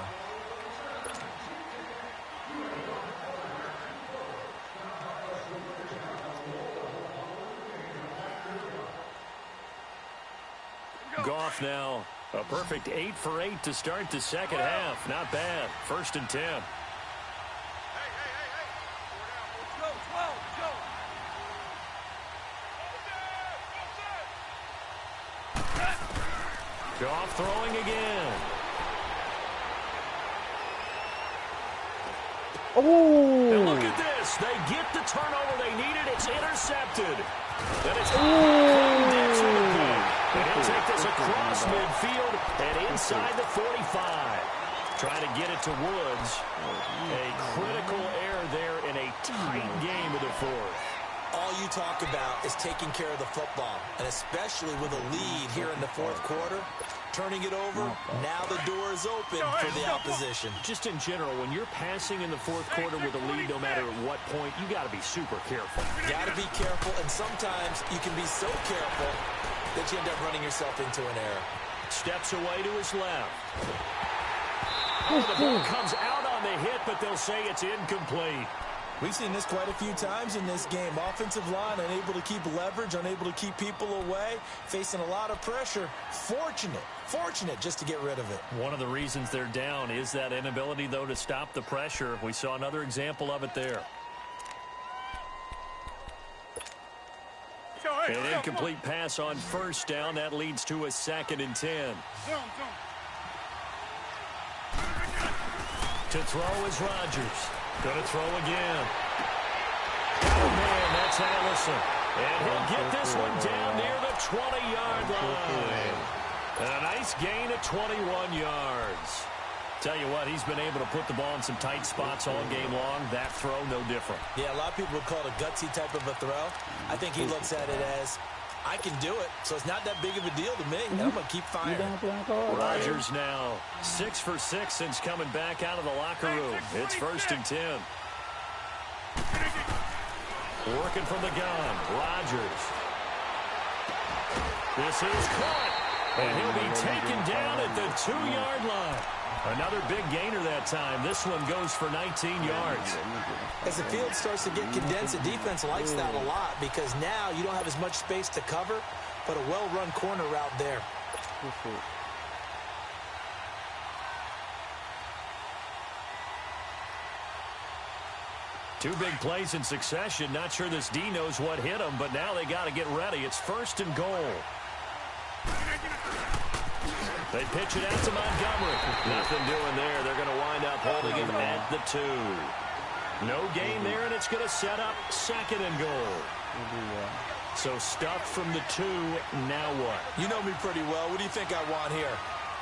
Goff now. A perfect 8 for 8 to start the second half. Not bad. 1st and 10. Hey. Go. Goff throwing again. Oh! And look at this. They get the turnover they needed. It's intercepted. And it's and he'll take this across midfield and inside the 45. Trying to get it to Woods. A critical error there in a tight game of the 4th. All you talk about is taking care of the football, and especially with a lead here in the 4th quarter. Turning it over, now the door is open for the opposition. Just in general, when you're passing in the 4th quarter with a lead, no matter at what point, you got to be super careful. Got to be careful, and sometimes you can be so careful that you end up running yourself into an error. Steps away to his left. Oh, the ball comes out on the hit, but they'll say it's incomplete. We've seen this quite a few times in this game. Offensive line unable to keep leverage, unable to keep people away, facing a lot of pressure. Fortunate just to get rid of it. One of the reasons they're down is that inability, though, to stop the pressure. We saw another example of it there. An incomplete pass on 1st down. That leads to a 2nd and 10. To throw is Rodgers. Going to throw again. Oh, man, that's Allison. And he'll get this one down near the 20-yard line. And a nice gain of 21 yards. Tell you what, he's been able to put the ball in some tight spots all game long. That throw, no different. Yeah, a lot of people would call it a gutsy type of a throw. I think he looks at it as, I can do it, so it's not that big of a deal to me, and I'm going to keep firing. Rodgers now 6 for 6 since coming back out of the locker room. It's 1st and 10. Working from the gun, Rodgers. This is caught, and he'll be taken down at the 2-yard line. Another big gainer that time. This one goes for 19 yards. As the field starts to get condensed, the defense likes that a lot because now you don't have as much space to cover, but a well-run corner route there. Two big plays in succession. Not sure this D knows what hit him, but now they got to get ready. It's 1st and goal. They pitch it out to Montgomery. Nothing doing there. They're going to wind up holding him at the 2. No gain there, and it's going to set up 2nd and goal. So stuffed from the 2, now what? You know me pretty well. What do you think I want here?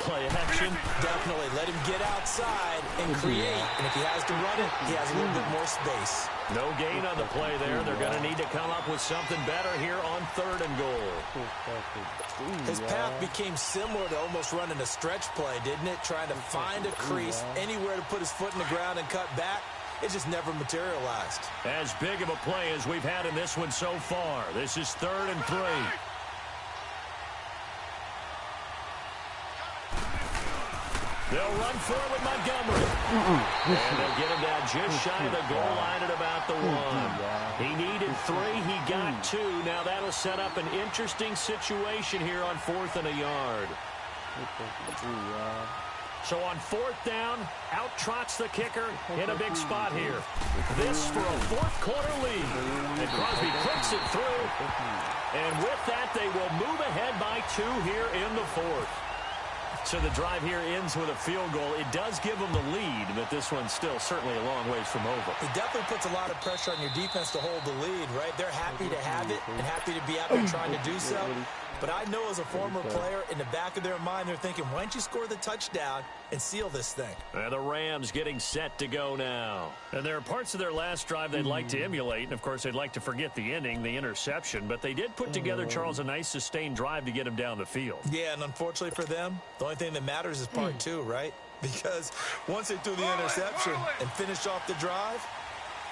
Play action. Definitely. Let him get outside and create. And if he has to run it, he has a little bit more space. No gain on the play there. They're going to need to come up with something better here on 3rd and goal. His path became similar to almost running a stretch play, didn't it? Trying to find a crease, anywhere to put his foot in the ground and cut back. It just never materialized. As big of a play as we've had in this one so far. This is 3rd and 3. They'll run for it with Montgomery. And they'll get him down just shy of the goal line at about the 1. He needed 3. He got 2. Now that'll set up an interesting situation here on 4th and a yard. So on 4th down, out trots the kicker in a big spot here. This for a 4th quarter lead. And Crosby clicks it through. And with that, they will move ahead by 2 here in the 4th. So the drive here ends with a field goal. It does give them the lead, but this one's still certainly a long ways from over. It definitely puts a lot of pressure on your defense to hold the lead, right? They're happy to have it and happy to be out there trying to do so. But I know as a former player, in the back of their mind, they're thinking, why don't you score the touchdown and seal this thing? And the Rams getting set to go now. And there are parts of their last drive they'd like to emulate. And, of course, they'd like to forget the ending, the interception. But they did put together, Charles, a nice sustained drive to get him down the field. Yeah, and unfortunately for them, the only thing that matters is part 2, right? Because once they threw the interception and finished off the drive,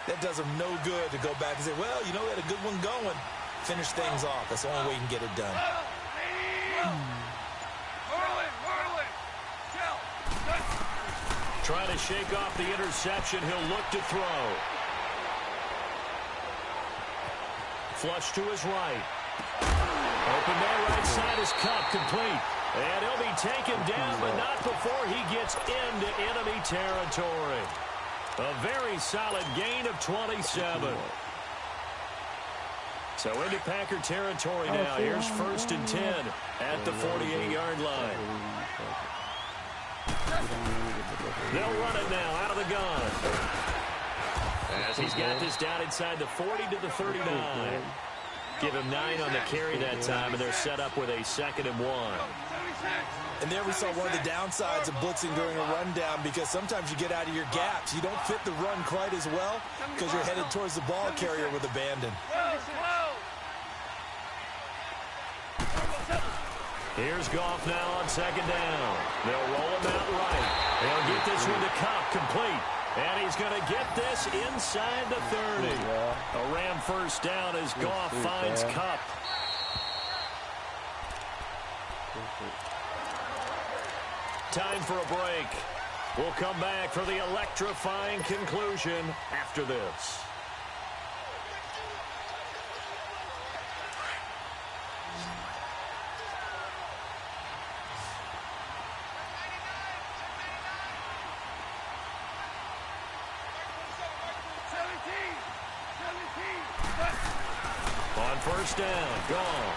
that does them no good to go back and say, well, you know, we had a good one going. Finish things off. That's the only way you can get it done. Trying to shake off the interception. He'll look to throw. Flush to his right. Open man right side is Cup, complete. And he'll be taken down, but not before he gets into enemy territory. A very solid gain of 27. So into Packer territory now. Here's 1st and 10 at the 48-yard line. They'll run it now out of the gun. As he's got this down inside the 40 to the 39. Give him 9 on the carry that time, and they're set up with a 2nd and 1. And there we saw one of the downsides of blitzing during a rundown, because sometimes you get out of your gaps. You don't fit the run quite as well because you're headed towards the ball carrier with abandon. Here's Goff now on 2nd down. They'll roll him out right. They'll get this one to Cup, complete. And he's going to get this inside the 30. A Ram 1st down as Goff finds Cup. Time for a break. We'll come back for the electrifying conclusion after this. On 1st down, gone.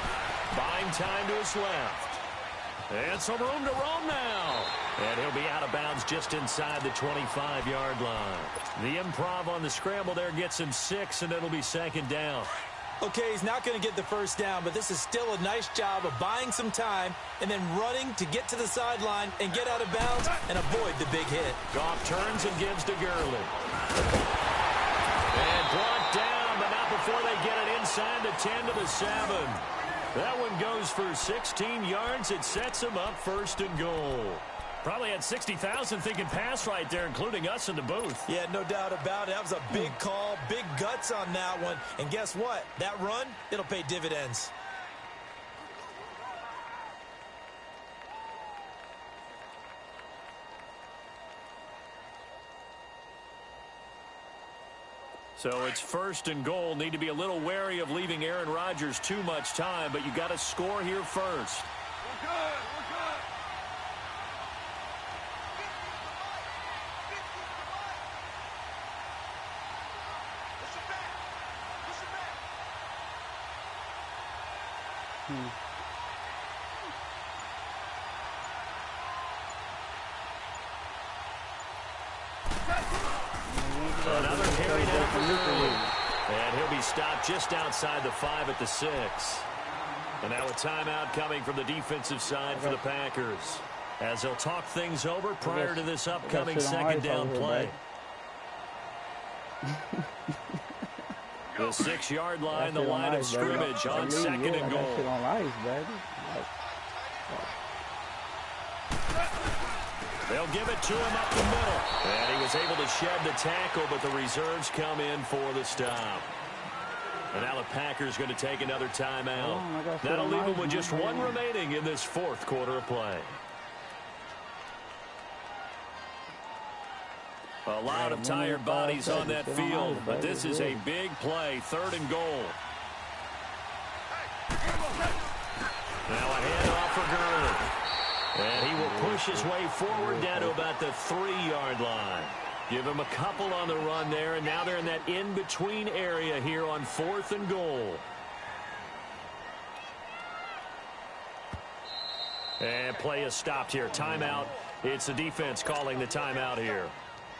Buying time to his left. And some room to roam now. And he'll be out of bounds just inside the 25-yard line. The improv on the scramble there gets him 6, and it'll be 2nd down. Okay, he's not going to get the 1st down, but this is still a nice job of buying some time and then running to get to the sideline and get out of bounds and avoid the big hit. Goff turns and gives to Gurley. And brought down, but not before they get it inside the 10 to the 7. That one goes for 16 yards. It sets him up 1st and goal. Probably had 60,000 thinking pass right there, including us in the booth. Yeah, no doubt about it. That was a big call, big guts on that one. And guess what? That run, it'll pay dividends. So it's 1st and goal. Need to be a little wary of leaving Aaron Rodgers too much time, but you got to score here first. We're good. We're good. Push it back. Push it back. Another carry down for Gurley. And he'll be stopped just outside the 5 at the 6. And now a timeout coming from the defensive side for the Packers, as they'll talk things over prior to this upcoming second down play. The 6-yard line, the line of scrimmage on second and goal. They'll give it to him up the middle. And he was able to shed the tackle, but the reserves come in for the stop. And now the Packers going to take another timeout. That'll leave them with just one remaining in this fourth quarter of play. A lot of tired bodies on that field, but this is a big play, 3rd and goal. Now a handoff for Gurley. And he will push his way forward down to about the 3-yard line. Give him a couple on the run there, and now they're in that in-between area here on 4th and goal. And play is stopped here. Timeout. It's the defense calling the timeout here.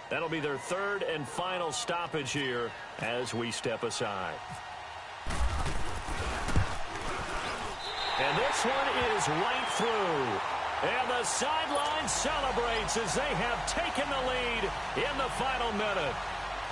That'll be their 3rd and final stoppage here as we step aside. And this one is right through. And the sideline celebrates as they have taken the lead in the final minute.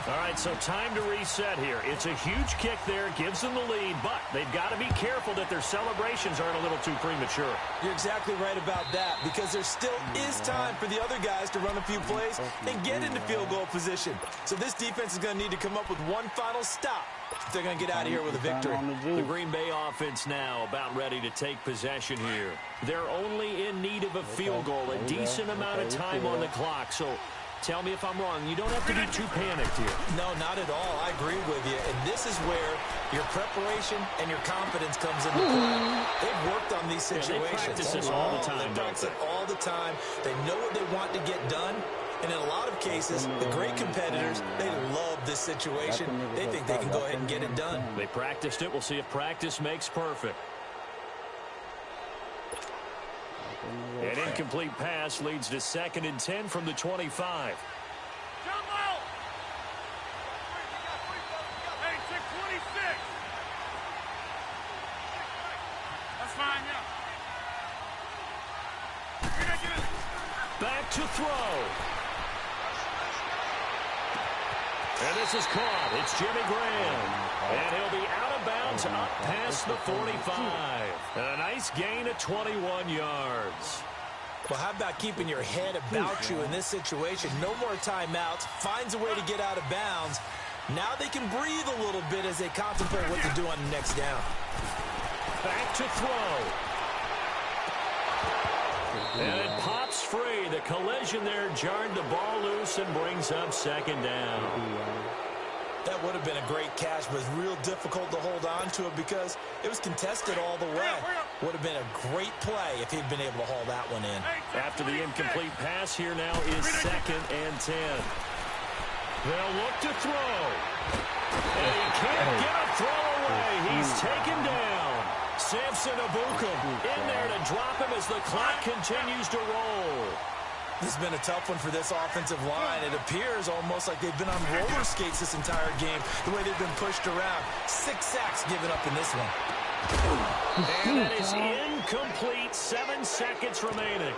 All right, so time to reset here. It's a huge kick there, gives them the lead, but they've got to be careful that their celebrations aren't a little too premature. You're exactly right about that, because there still is time for the other guys to run a few plays and get into field goal position. So this defense is going to need to come up with one final stop if they're going to get out of here with a victory. The Green Bay offense now about ready to take possession here. They're only in need of a field goal, a decent amount of time on the clock. So tell me if I'm wrong. You don't have to be too panicked here. No, not at all. I agree with you. And this is where your preparation and your confidence comes into play. They've worked on these situations. They practice this all the time, They practice it all the time. They know what they want to get done. And in a lot of cases, the great competitors, they love this situation. They think they can go ahead and get it done. They practiced it. We'll see if practice makes perfect. An incomplete pass leads to 2nd and 10 from the 25. Jump out! Hey, check 26. That's fine, yeah. Back to throw. And this is caught. It's Jimmy Graham. And he'll be out of bounds up past the 45. And a nice gain of 21 yards. Well, how about keeping your head about you in this situation? No more timeouts. Finds a way to get out of bounds. Now they can breathe a little bit as they contemplate what to do on the next down. Back to throw. And it pops free. The collision there jarred the ball loose and brings up 2nd down. That would have been a great catch, but it's real difficult to hold on to it because it was contested all the way. Would have been a great play if he'd been able to haul that one in. After the incomplete pass, here now is 2nd and 10. They'll look to throw. And he can't get a throw away. He's taken down. Samson Abukum in there to drop him as the clock continues to roll. This has been a tough one for this offensive line. It appears almost like they've been on roller skates this entire game, the way they've been pushed around. 6 sacks given up in this one. And that is incomplete. 7 seconds remaining.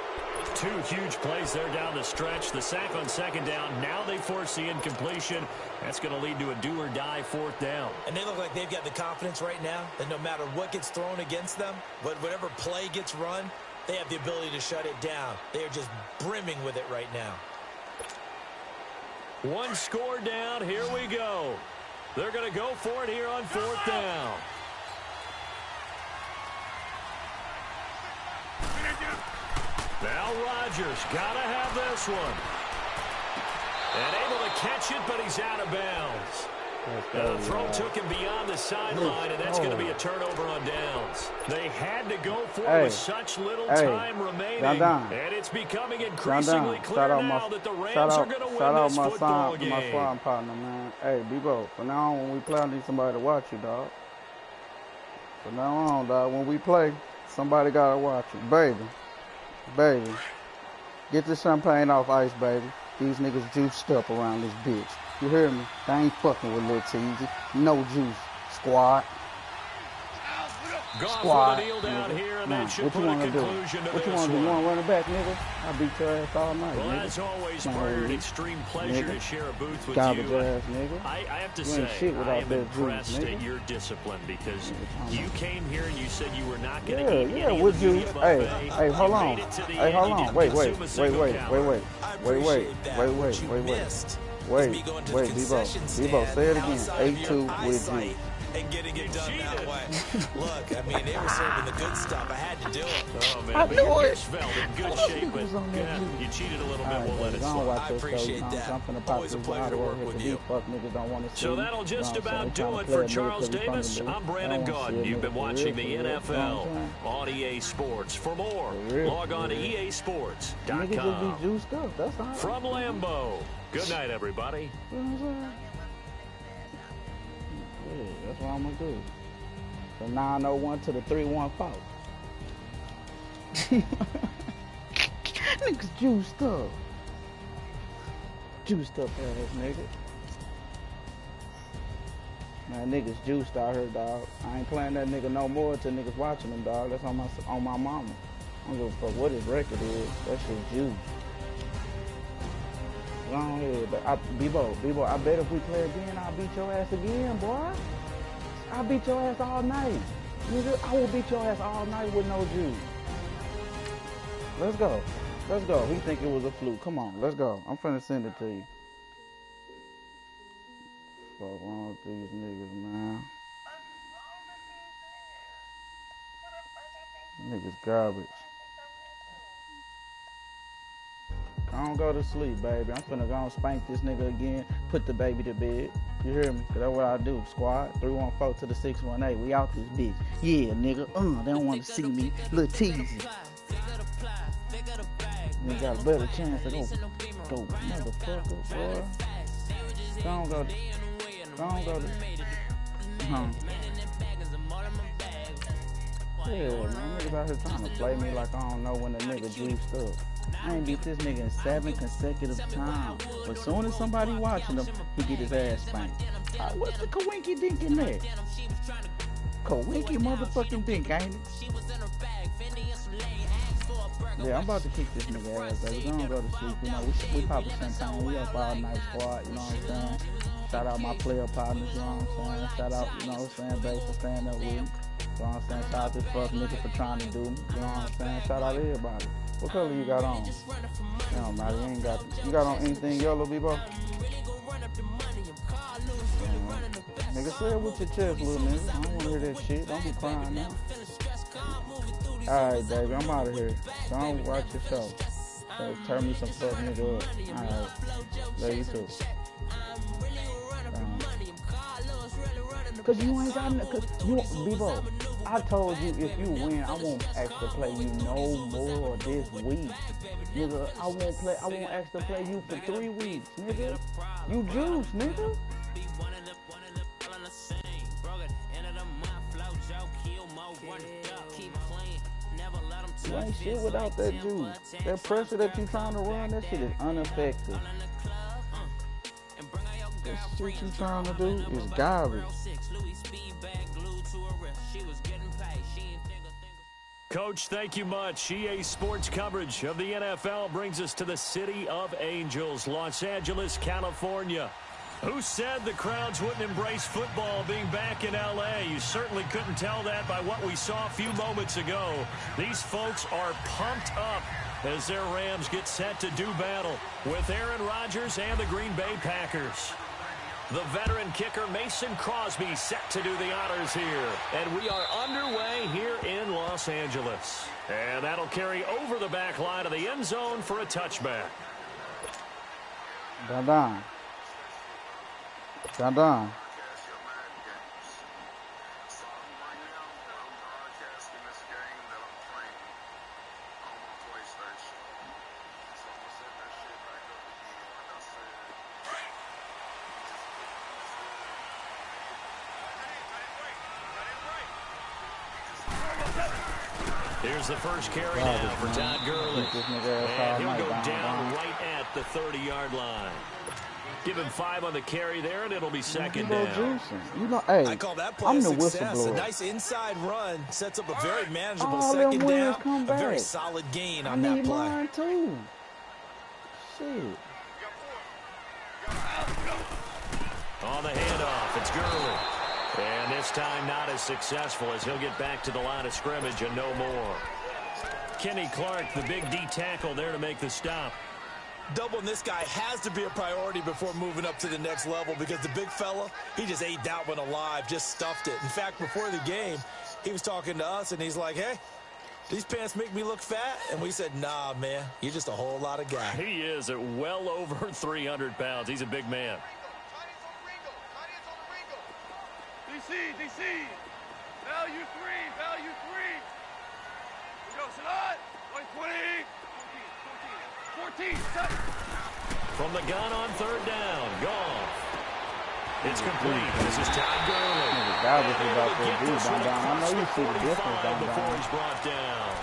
2 huge plays there down the stretch. The sack on 2nd down. Now they force the incompletion. That's going to lead to a do-or-die 4th down. And they look like they've got the confidence right now that no matter what gets thrown against them, but whatever play gets run, they have the ability to shut it down. They are just brimming with it right now. 1 score down. Here we go. They're going to go for it here on 4th down. Now Rodgers got to have this one. And able to catch it, but he's out of bounds. The throw took him beyond the sideline, and that's going to be a turnover on downs. They had to go for it with such little time remaining, and it's becoming increasingly clear now that the Rams are going to win this football game. My sparring partner, man. Hey, B-Bo, from now on, when we play, I need somebody to watch you, dog. From now on, dog, when we play, somebody got to watch you. Baby, get the champagne off ice, baby. These niggas juiced up around this bitch. You hear me? They ain't fucking with Lil Teasy. No juice. Squad. Squad. Kneel down here, and nah, what you want to do? What you want to do? You want to run it back, nigga? I'll beat your ass all night, well, nigga. as always, Bird, extreme pleasure to share a booth with garbage you. Ass, nigga. I have to say, I am impressed at your discipline because you came here and you said you were not going to eat any of the media buffet. Hey, hold on. Hey, hold on. Wait, Debo. Debo, say it again. 8-2 with you. And getting it done that way. Look, I mean, they were serving the good stuff. I had to do it. Oh, man, I knew it. Felt in good shape, but yeah, you cheated a little bit. We'll let it slide. I appreciate that. Always a pleasure to work with you. So that'll just about do it for Charles Davis. I'm Brandon Gaudin. You've been watching the NFL on EA Sports. For more, log on to EASports.com. From Lambeau, good night, everybody. Yeah, that's what I'm gonna do. From 901 to the 314. Niggas juiced up. Juiced up ass nigga. Man, niggas juiced out here, dog. I ain't playing that nigga no more till niggas watching them, dog. That's on my mama. I don't give a fuck what his record is. That shit juiced. Go on ahead, but Bebo, I bet if we play again, I'll beat your ass again, boy. I'll beat your ass all night. Nigga, I will beat your ass all night with no juice. Let's go. Let's go. He think it was a fluke. Come on, let's go. I'm finna send it to you. Fuck wrong with these niggas, man. Niggas garbage. I don't go to sleep, baby. I'm finna go and spank this nigga again, put the baby to bed. You hear me? Cause that's what I do. Squad, 314 to the 618. We out this bitch. Yeah, nigga. They don't want to see me. Lil Teasy. You got a better chance to go motherfucker, boy. Don't go to. Yeah, man, niggas out here trying to play me like I don't know when the nigga juiced up. I ain't beat this nigga in 7 consecutive times. But as soon as somebody watching him, he get his ass spanked. What's the Kawinky dink in there? Kawinky motherfucking dink, ain't it? Yeah, I'm about to kick this nigga ass, baby. We don't go to sleep. You know, we poppin' champagne. We up all night, squad. You know what I'm saying? Shout out my player partners. You know what I'm saying? Shout out, you know what I'm saying, Bass for standing up with me. You know what I'm saying? Shout out this fuck nigga for trying to do me. You know what I'm saying? Shout out everybody. What color you got on? No, man, you ain't got. You got on anything yellow, Bebo? Nigga, say it with your chest, little nigga. I don't want to hear that shit. Don't be crying now. Alright, baby, I'm out of here. Don't watch your show. So turn me some fuck nigga up. Alright. Love you too. Cause you ain't got cause you, Bebo, I told you if you win, I won't ask to play you no more this week. Nigga, I won't ask to play you for 3 weeks, nigga. You juice, nigga. You ain't shit without that juice. That pressure that you trying to run, that shit is ineffective. That shit you trying to do is garbage. Coach, thank you much. EA Sports coverage of the NFL brings us to the City of Angels, Los Angeles, California. Who said the crowds wouldn't embrace football being back in L.A.? You certainly couldn't tell that by what we saw a few moments ago. These folks are pumped up as their Rams get set to do battle with Aaron Rodgers and the Green Bay Packers. The veteran kicker Mason Crosby set to do the honors here. And we are underway here in Los Angeles. And that'll carry over the back line of the end zone for a touchback. Dun-dun. Dun-dun. Here's the first carry now for Todd Gurley. And he'll go down right at the 30-yard line. Give him 5 on the carry there, and it'll be second You know, down. juicing. You know, hey, I call that play I'm a the success. A whistleblower. nice inside run sets up a very manageable All them second wins down. come A very back. solid gain I on that need play. mine too. Shit. On the handoff, it's Gurley. And this time not as successful as he'll get back to the line of scrimmage and no more. Kenny Clark, the big D tackle there to make the stop. Doubling this guy has to be a priority before moving up to the next level because the big fella, he just ate that one alive, just stuffed it. In fact, before the game, he was talking to us, and he's like, hey, these pants make me look fat? And we said, nah, man, you're just a whole lot of guy. He is at well over 300 pounds. He's a big man. DC, value 3. We go, Salat, 120, 14, set. From the gun on third down, Goff. It's complete. This is Todd Gurley. That was about to do, down. I know you see the difference, down. Before he's brought down.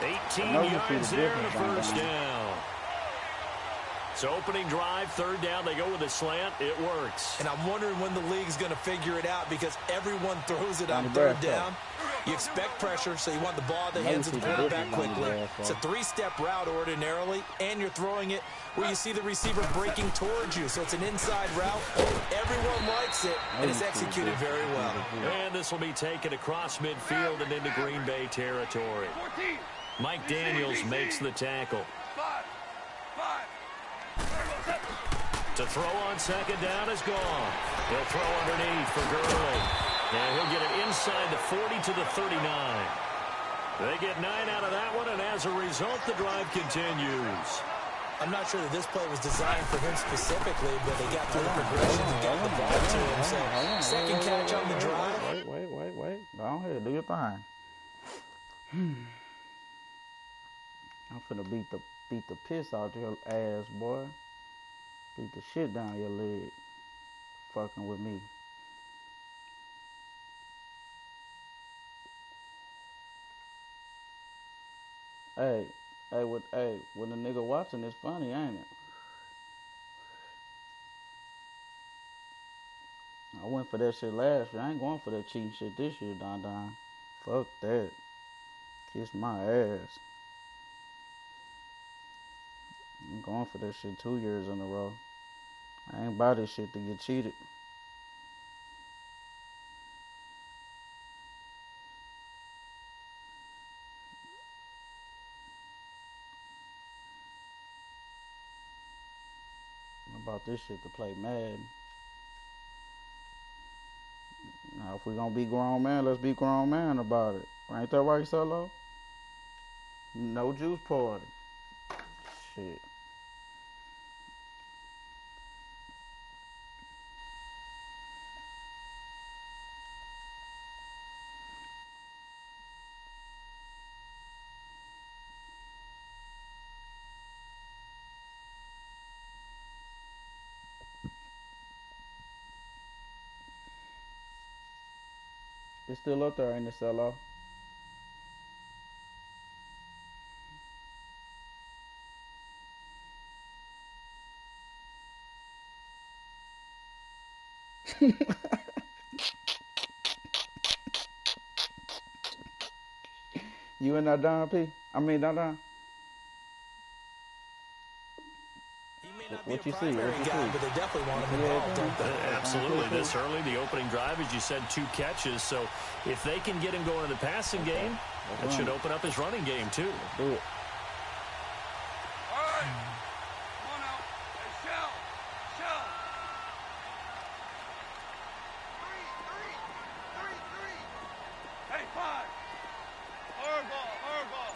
18 yards there and a first down. So opening drive, third down, they go with a slant. It works. And I'm wondering when the league's going to figure it out because everyone throws it on third down. You expect pressure, so you want the ball in the hands of the quarterback quickly. It's a 3-step route ordinarily, and you're throwing it where you see the receiver breaking towards you. So it's an inside route. Everyone likes it, and it's executed very well. And this will be taken across midfield and into Green Bay territory. Mike Daniels makes the tackle. 5. To throw on second down is gone. He'll throw underneath for Gurley. And he'll get it inside the 40 to the 39. They get 9 out of that one, and as a result, the drive continues. I'm not sure that this play was designed for him specifically, but they got through the progressions and got the ball to him. So, second catch on the drive. Wait. Go ahead, do your thing. I'm finna beat the piss out your ass, boy. Beat the shit down your leg. Fucking with me. Hey, when the nigga watching, it's funny, ain't it? I went for that shit last year. I ain't going for that cheating shit this year, Don. Fuck that. Kiss my ass. I'm going for that shit 2 years in a row. I ain't buy this shit to get cheated. I bought this shit to play Madden. Now, if we gonna be grown man, let's be grown man about it. Ain't that right, Solo? No juice party. Shit. It's still up there, ain't it, Solo? You and that Don P? I mean, Don. What you see? But they definitely want him involved, don't they? Absolutely. This early, the opening drive, as you said, 2 catches. So if they can get him going in the passing game, that should open up his running game, too. Let's do it. All right. Come on out. Hey, Shell. Three. Hey, 5. Hardball.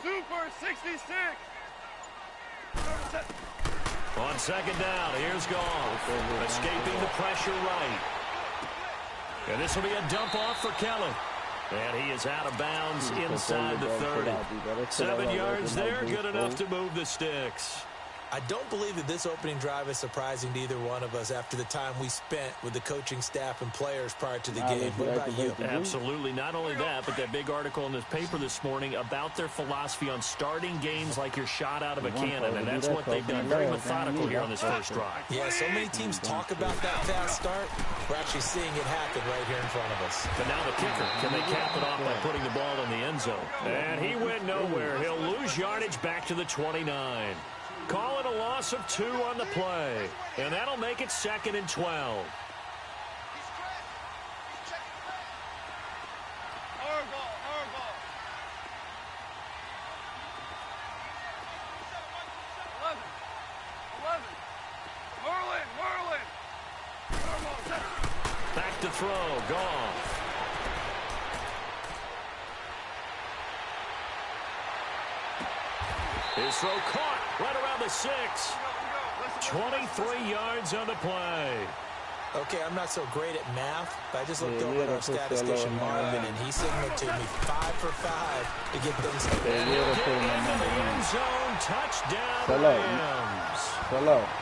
Super 66. On second down, here's Goff. Escaping the pressure right. And this will be a dump off for Kelly. And he is out of bounds inside the 30. 7 yards there, good enough to move the sticks. I don't believe that this opening drive is surprising to either one of us after the time we spent with the coaching staff and players prior to the game. What about you? Absolutely. Not only that, but that big article in this paper this morning about their philosophy on starting games like you're shot out of a cannon, and that's what they've done. Very methodical here on this first drive. Yeah, so many teams talk about that fast start. We're actually seeing it happen right here in front of us. But now the kicker, can they cap it off by putting the ball in the end zone? And he went nowhere. He'll lose yardage back to the 29. Call it a loss of 2 on the play. And that'll make it 2nd and 12. Back to throw. Goff. His throw caught right around the 6. 23 yards on the play. Okay, I'm not so great at math, but I just looked over at our statistician, Marvin, and he signaled to me 5 for 5 to get things started. Into the end zone. Touchdown, Rams.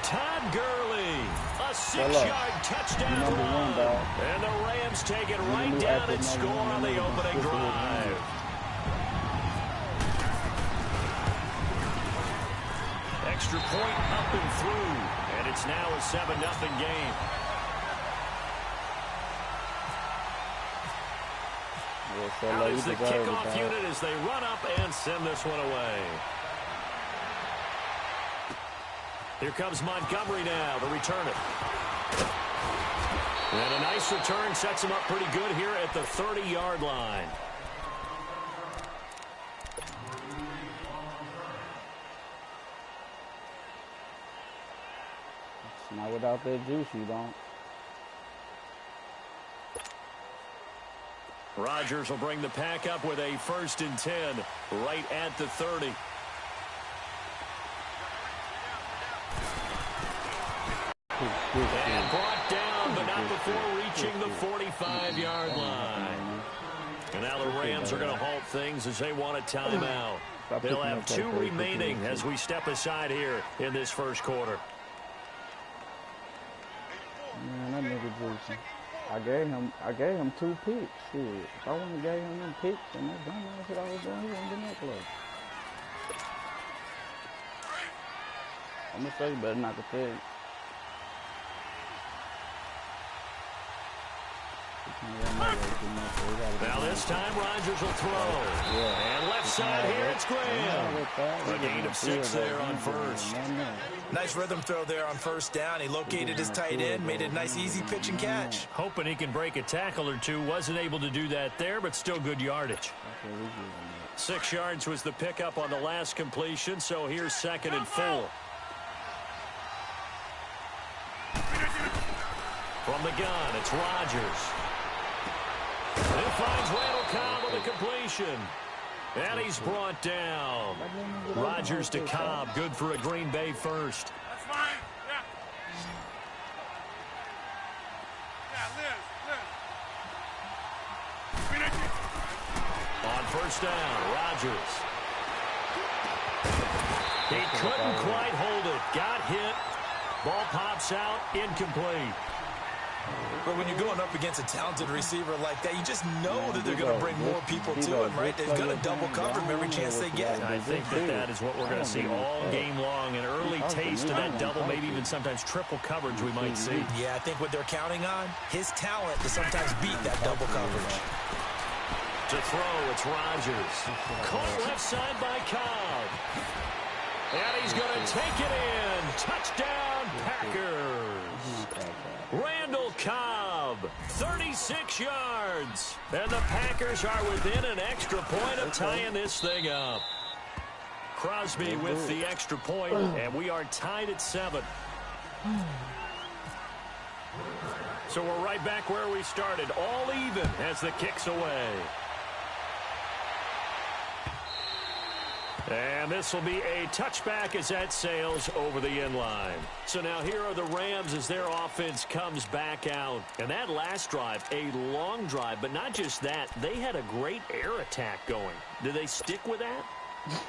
Todd Gurley. A 6-yard touchdown run. And the Rams take it right down and score on the opening drive. Extra point up and through, and it's now a 7-0 game. Out is the kickoff unit as they run up and send this one away. Here comes Montgomery now to return it. And a nice return sets him up pretty good here at the 30-yard line. Not without that juice, you don't. Rodgers will bring the pack up with a 1st and 10 right at the 30. And brought down, but not before reaching the 45-yard line. And now the Rams are going to halt things as they want a timeout. They'll have 2 remaining as we step aside here in this first quarter. Man, that nigga juicy. I gave him 2 picks. Shit. If I wouldn't have gave him them picks and that dumbass that I was doing, he wouldn't been that close. I'm gonna say you better not to pick. Now this time Rodgers will throw. And left side here, it's Graham. A gain of 6 there on first. Nice rhythm throw there on first down. He located his tight end, made it a nice easy pitch and catch. Hoping he can break a tackle or two. Wasn't able to do that there, but still good yardage. 6 yards was the pickup on the last completion, so here's 2nd and 4. From the gun, it's Rodgers. And he finds Randall Cobb with the completion. And he's brought down. Rodgers to Cobb, good for a Green Bay first. That's fine. Yeah. On first down, Rodgers. He couldn't quite hold it. Got hit. Ball pops out, incomplete. But when you're going up against a talented receiver like that, you just know that they're going to bring more people to him, right? They're going to double cover him every chance they get. I think that is what we're going to see all game long. An early taste of that double, maybe even sometimes triple coverage we might see. Yeah, I think what they're counting on, his talent to sometimes beat that double coverage. To throw, it's Rodgers. Caught left side by Cobb. And he's going to take it in. Touchdown, Packers. Randall Cobb, 36 yards. And the Packers are within an extra point of tying this thing up. Crosby with the extra point, and we are tied at 7. So we're right back where we started, all even as the kick's away. And this will be a touchback as that sails over the end line. So now here are the Rams as their offense comes back out. And that last drive, a long drive, but not just that. They had a great air attack going. Do they stick with that?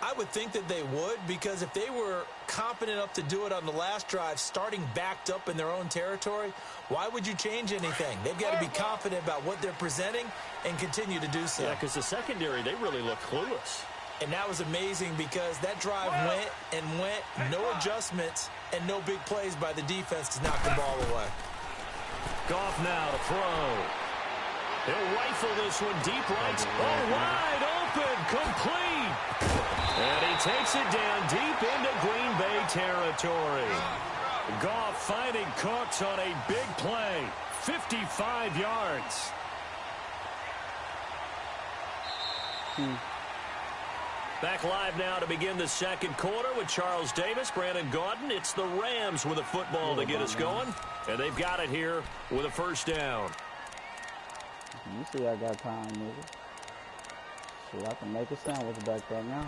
I would think that they would, because if they were confident enough to do it on the last drive, starting backed up in their own territory, why would you change anything? They've got to be confident about what they're presenting and continue to do so. Yeah, because the secondary, they really look clueless. And that was amazing because that drive went and went, no adjustments, and no big plays by the defense to knock the ball away. Goff now to throw. He'll rifle this one deep right. Oh, wide open, complete. And he takes it down deep into Green Bay territory. Goff finding Cooks on a big play. 55 yards. Back live now to begin the second quarter with Charles Davis, Brandon Gaudin. It's the Rams with a football to get us going. And they've got it here with a first down. You see I got time, nigga. See, I can make a sandwich back there now.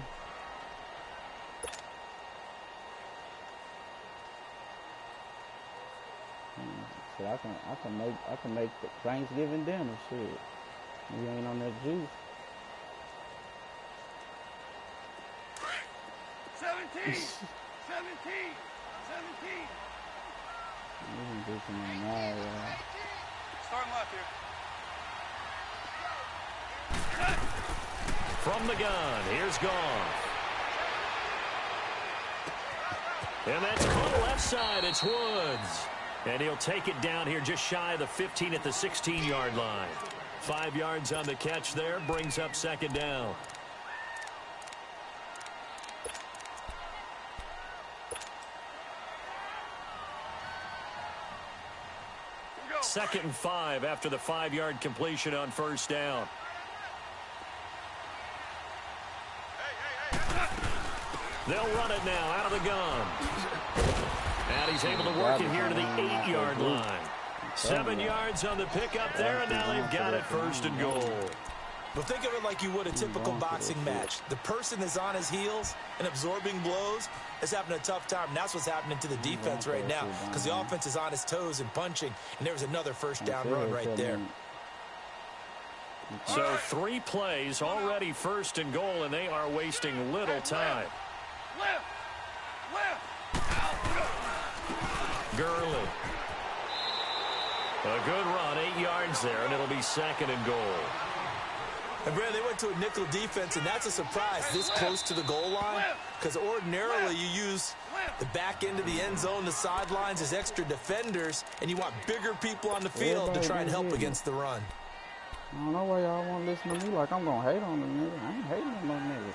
See, I can make the Thanksgiving dinner, shit. You ain't on that juice. 17! 17! 17! You can do some on that, yeah. Starting left here. From the gun, here's Goff. And that's caught left side. It's Woods. And he'll take it down here just shy of the 15 at the 16-yard line. 5 yards on the catch there. Brings up second down. Second and 5 after the 5-yard completion on first down. They'll run it now out of the gun. And he's able to work it here to the 8-yard line. 7 yards on the pickup there, and now they've got it first and goal. But think of it like you would a typical boxing match. The person that's on his heels and absorbing blows is having a tough time. And that's what's happening to the defense right now, because the offense is on his toes and punching. And there was another first down run right there. So 3 plays already first and goal, and they are wasting little time. Gurley. A good run, 8 yards there, and it'll be second and goal. And, Brad, they went to a nickel defense, and that's a surprise this close to the goal line, because ordinarily you use the back end of the end zone, the sidelines as extra defenders, and you want bigger people on the field to try and help against the run. I don't know why y'all want to listen to me like I'm going to hate on the nigga. I ain't hating on no nigga.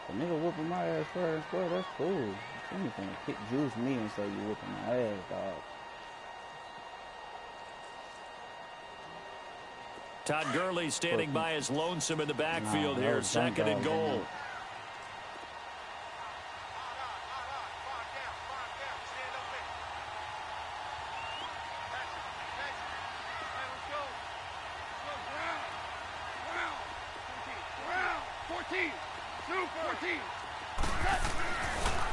The nigga whooping my ass fair and square, that's cool. You finna kick juice me and say you whooping my ass, dog. Todd Gurley standing by his lonesome in the backfield here. Second and goal.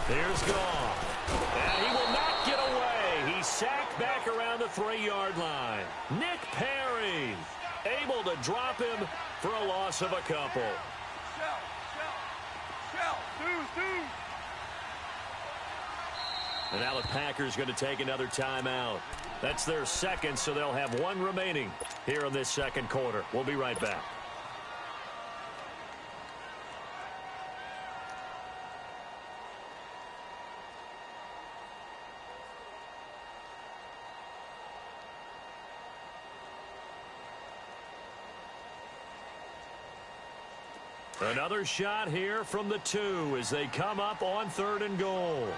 Here's Goff. And he will not get away. He's sacked back around the 3-yard line. Nick Perry able to drop him for a loss of a couple. And now the Packers going to take another timeout. That's their second, so they'll have 1 remaining here in this second quarter. We'll be right back. Another shot here from the 2 as they come up on 3rd and goal.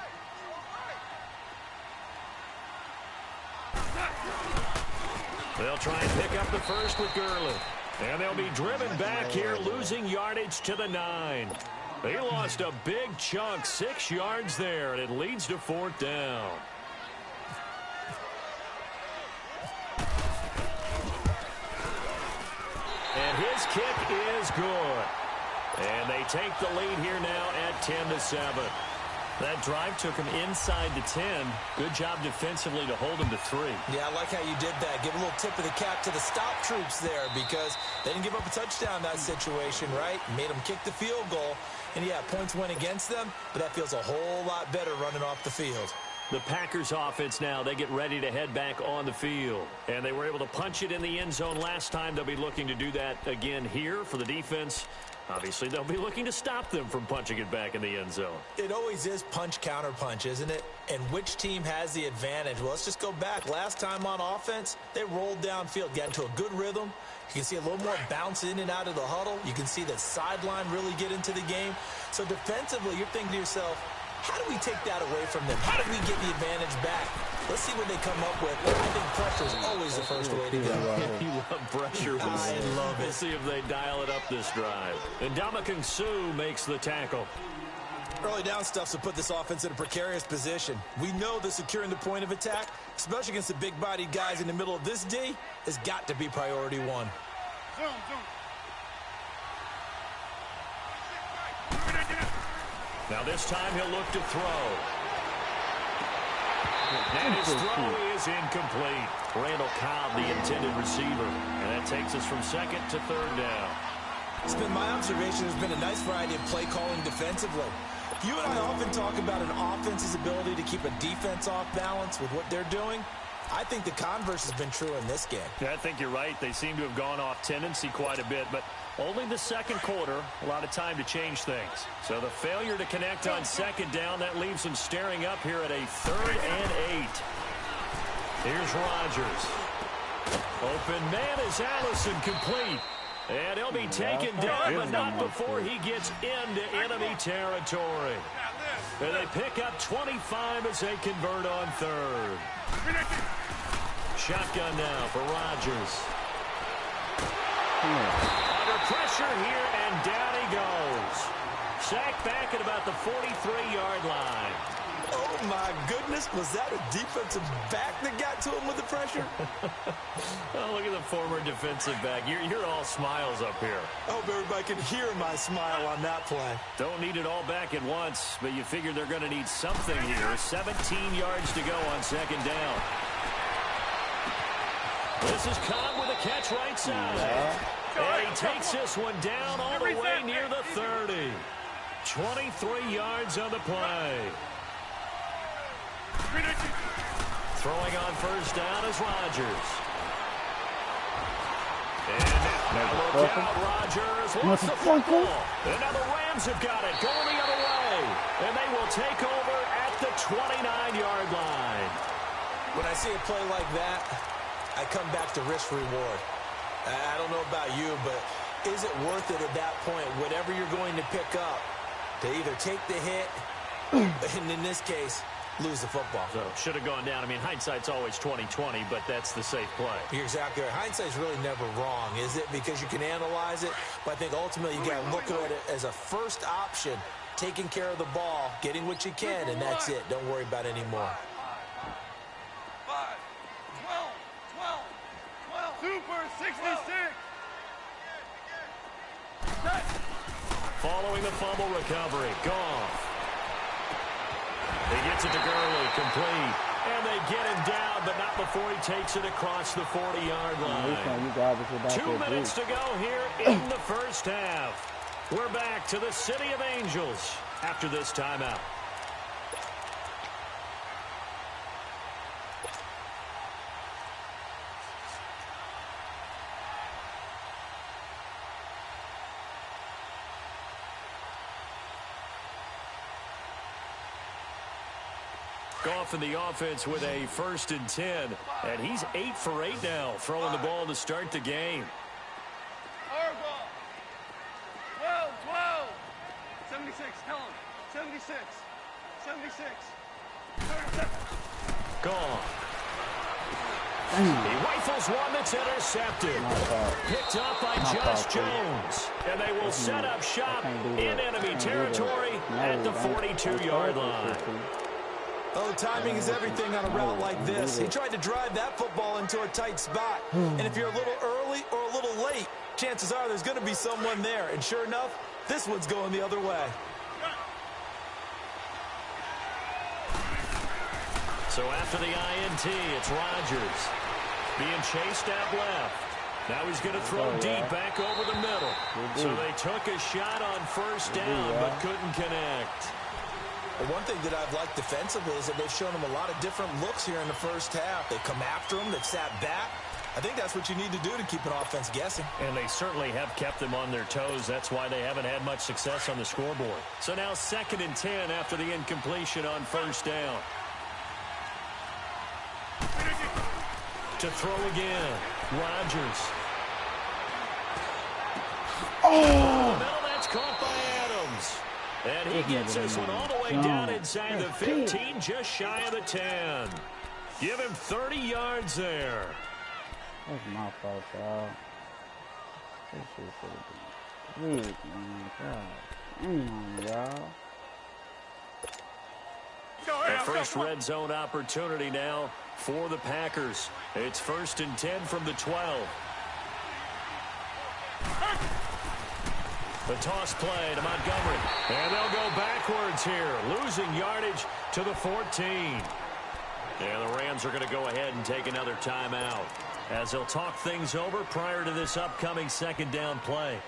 They'll try and pick up the first with Gurley. And they'll be driven back here, losing yardage to the 9. They lost a big chunk, 6 yards there, and it leads to 4th down. And his kick is good. And they take the lead here now at 10-7. That drive took him inside the 10. Good job defensively to hold him to 3. Yeah, I like how you did that. Give a little tip of the cap to the stop troops there because they didn't give up a touchdown in that situation, right? Made them kick the field goal. And, yeah, points went against them, but that feels a whole lot better running off the field. The Packers offense now, they get ready to head back on the field. And they were able to punch it in the end zone last time. They'll be looking to do that again here for the defense. Obviously, they'll be looking to stop them from punching it back in the end zone. It always is punch, counter punch, isn't it? And which team has the advantage? Well, let's just go back. Last time on offense, they rolled downfield, got into a good rhythm. You can see a little more bounce in and out of the huddle. You can see the sideline really get into the game. So defensively, you're thinking to yourself, how do we take that away from them? How do we get the advantage back? Let's see what they come up with. I think pressure is always the first way to go. You love pressure. I love it. We'll see if they dial it up this drive. And Ndamukong Suh makes the tackle. Early down stuff to put this offense in a precarious position. We know that securing the point of attack, especially against the big-bodied guys in the middle of this D, has got to be priority one. Zoom. Now this time he'll look to throw. And his throw is incomplete. Randall Cobb, the intended receiver. And that takes us from second to third down. It's been my observation there's been a nice variety of play calling defensively. You and I often talk about an offense's ability to keep a defense off balance with what they're doing. I think the converse has been true in this game. Yeah, I think you're right. They seem to have gone off tendency quite a bit, but only the second quarter, a lot of time to change things. So the failure to connect on second down, that leaves them staring up here at a 3rd and 8. Here's Rodgers. Open man is Allison, complete. And he'll be taken down, but not before he gets into enemy territory. And they pick up 25 as they convert on 3rd. Shotgun now for Rodgers. Under pressure here, and down he goes. Sacked back at about the 43-yard line. Oh, my goodness. Was that a defensive back that got to him with the pressure? Oh, look at the former defensive back. You're all smiles up here. I hope everybody can hear my smile on that play. Don't need it all back at once, but you figure they're going to need something here. 17 yards to go on second down. This is Cobb with a catch right side. And he takes this one down all the way near the 30. 23 yards on the play. Throwing on first down is Rodgers. And now look out, Rodgers lost the football. And now the Rams have got it, going the other way. And they will take over at the 29-yard line. When I see a play like that, I come back to risk-reward. I don't know about you, but is it worth it at that point, whatever you're going to pick up, to either take the hit, and in this case, lose the football? So should have gone down. I mean, hindsight's always 20/20, but that's the safe play. You're exactly right. Hindsight's really never wrong, is it? Because you can analyze it, but I think ultimately you got to look at it as a first option, taking care of the ball, getting what you can, and that's it. Don't worry about it anymore. 5, 12, Super 66. Following the fumble recovery, Goff. He gets it to Gurley, complete. And they get him down, but not before he takes it across the 40-yard line. 2 minutes to go here in the first half. We're back to the City of Angels after this timeout. Goff in the offense with a 1st and 10. And he's 8 for 8 now, throwing the ball to start the game. 12. 76, tell him. 76. 37. Goff. He rifles one that's intercepted. Picked up by Josh Jones. And they will set up shop in enemy territory at the 42-yard line. Oh, timing is everything on a route like this. He tried to drive that football into a tight spot. And if you're a little early or a little late, chances are there's going to be someone there. And sure enough, this one's going the other way. So after the INT, it's Rodgers being chased out left. Now he's going to throw deep back over the middle. So they took a shot on first down, but couldn't connect. Well, one thing that I've liked defensively is that they've shown him a lot of different looks here in the first half. They've come after him. They've sat back. I think that's what you need to do to keep an offense guessing. And they certainly have kept them on their toes. That's why they haven't had much success on the scoreboard. So now 2nd and 10 after the incompletion on first down. To throw again, Rodgers. Oh! That's caught by Adams. And he gets this one all the way down inside the 15, just shy of the 10. Give him 30 yards there. That's my fault, y'all. This shit should have been big, man. God damn, y'all. The first red zone opportunity now for the Packers. It's 1st and 10 from the 12. The toss play to Montgomery. And they'll go backwards here, losing yardage to the 14. And the Rams are going to go ahead and take another timeout as they'll talk things over prior to this upcoming 2nd down play.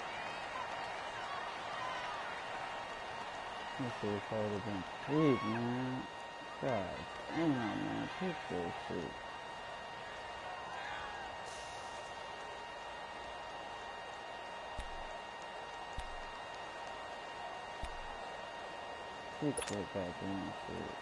This shit should have been big, man. God damn, man. Pick this shit. Pick that goddamn shit.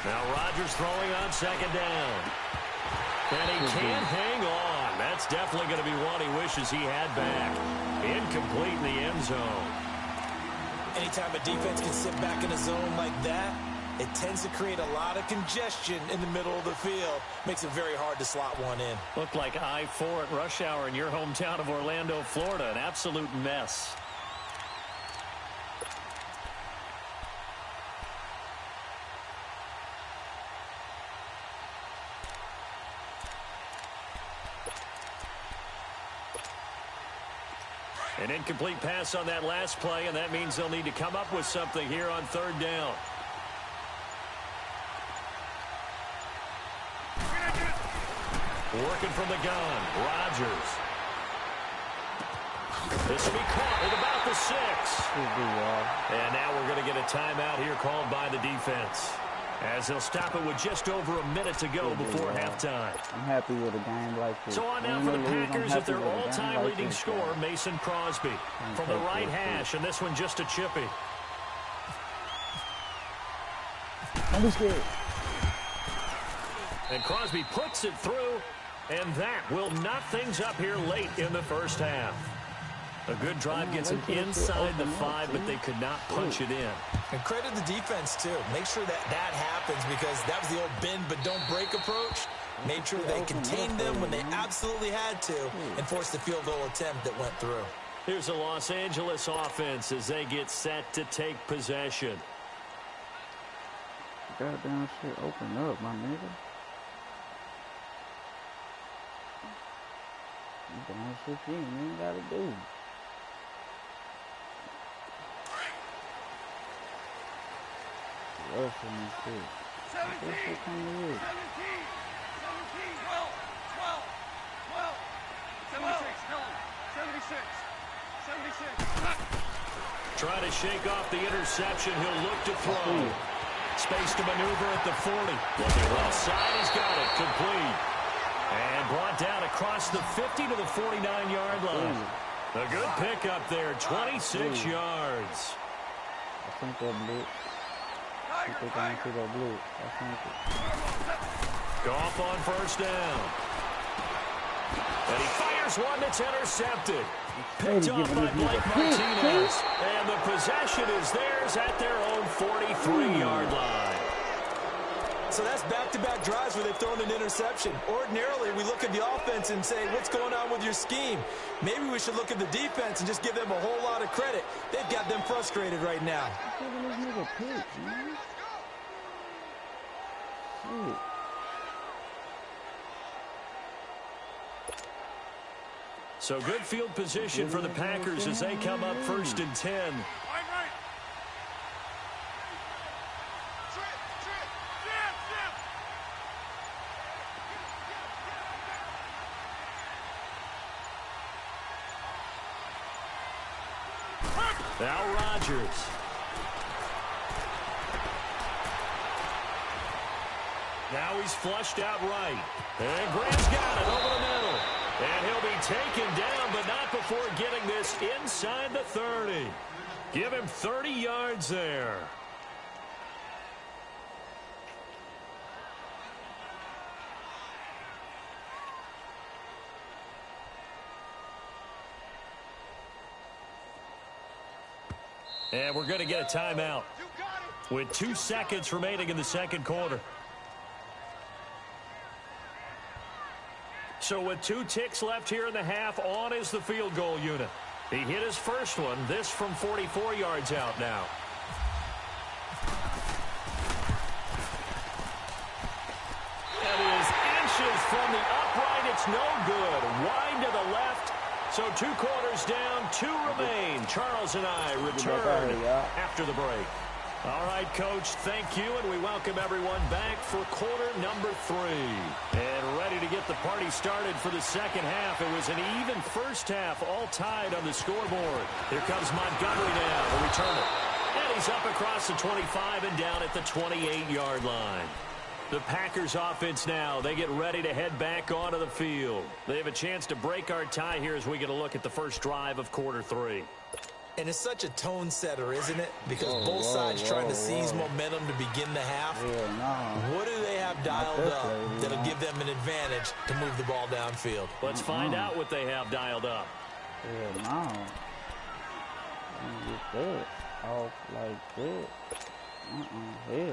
Now Rodgers throwing on 2nd down. And he can't hang on. That's definitely going to be one he wishes he had back. Incomplete in the end zone. Anytime a defense can sit back in a zone like that, it tends to create a lot of congestion in the middle of the field. Makes it very hard to slot one in. Looked like I-4 at rush hour in your hometown of Orlando, Florida. An absolute mess. An incomplete pass on that last play, and that means they'll need to come up with something here on 3rd down. Working from the gun, Rodgers. This will be caught at about the 6. And now we're going to get a timeout here called by the defense, as they'll stop it with just over a minute to go before halftime. I'm happy with a game like this. So on now for the Packers at their all-time leading scorer, Mason Crosby. From the right hash, and this one just a chippy. Don't be scared. And Crosby puts it through, and that will knot things up here late in the first half. A good drive gets him inside the 5, but they could not punch it in. And credit the defense, too. Make sure that happens, because that was the old bend but don't break approach. Made sure they contained them when they absolutely had to and forced the field goal attempt that went through. Here's the Los Angeles offense as they get set to take possession. Goddamn shit, open up, my nigga. You doing shit you ain't gotta do. Rushing and shit. 17, 17, 17, 12, 12, 76, 76. Trying to shake off the interception. He'll look to throw. Space to maneuver at the 40. Looking left side, he's got it. Complete. And brought down across the 50 to the 49-yard line. A good pickup there, 26 yards. I think that blue. I think I see that blue. I think it. Goff on first down. And he fires one that's intercepted. Picked off by Blake Martinez. And the possession is theirs at their own 43-yard line. So that's back-to-back drives where they've thrown an interception. Ordinarily, we look at the offense and say, what's going on with your scheme? Maybe we should look at the defense and just give them a whole lot of credit. They've got them frustrated right now. So good field position for the Packers as they come up 1st and 10. Right. Now Rodgers. Now he's flushed out right. And Graham's got it over the middle. And he'll be taken down, but not before getting this inside the 30. Give him 30 yards there. And we're going to get a timeout with 2 seconds remaining in the second quarter. So with 2 ticks left here in the half, on is the field goal unit. He hit his first one, this from 44 yards out now. That is inches from the upright. It's no good. Wide to the left. So 2 quarters down, 2 remain. Charles and I return after the break. All right, Coach, thank you, and we welcome everyone back for quarter number 3. And ready to get the party started for the second half. It was an even first half, all tied on the scoreboard. Here comes Montgomery now to return it. And he's up across the 25 and down at the 28-yard line. The Packers offense now, they get ready to head back onto the field. They have a chance to break our tie here as we get a look at the first drive of quarter 3. And it's such a tone setter, isn't it? Because both sides trying to seize momentum to begin the half. What do they have dialed up that'll give them an advantage to move the ball downfield? Let's find out what they have dialed up.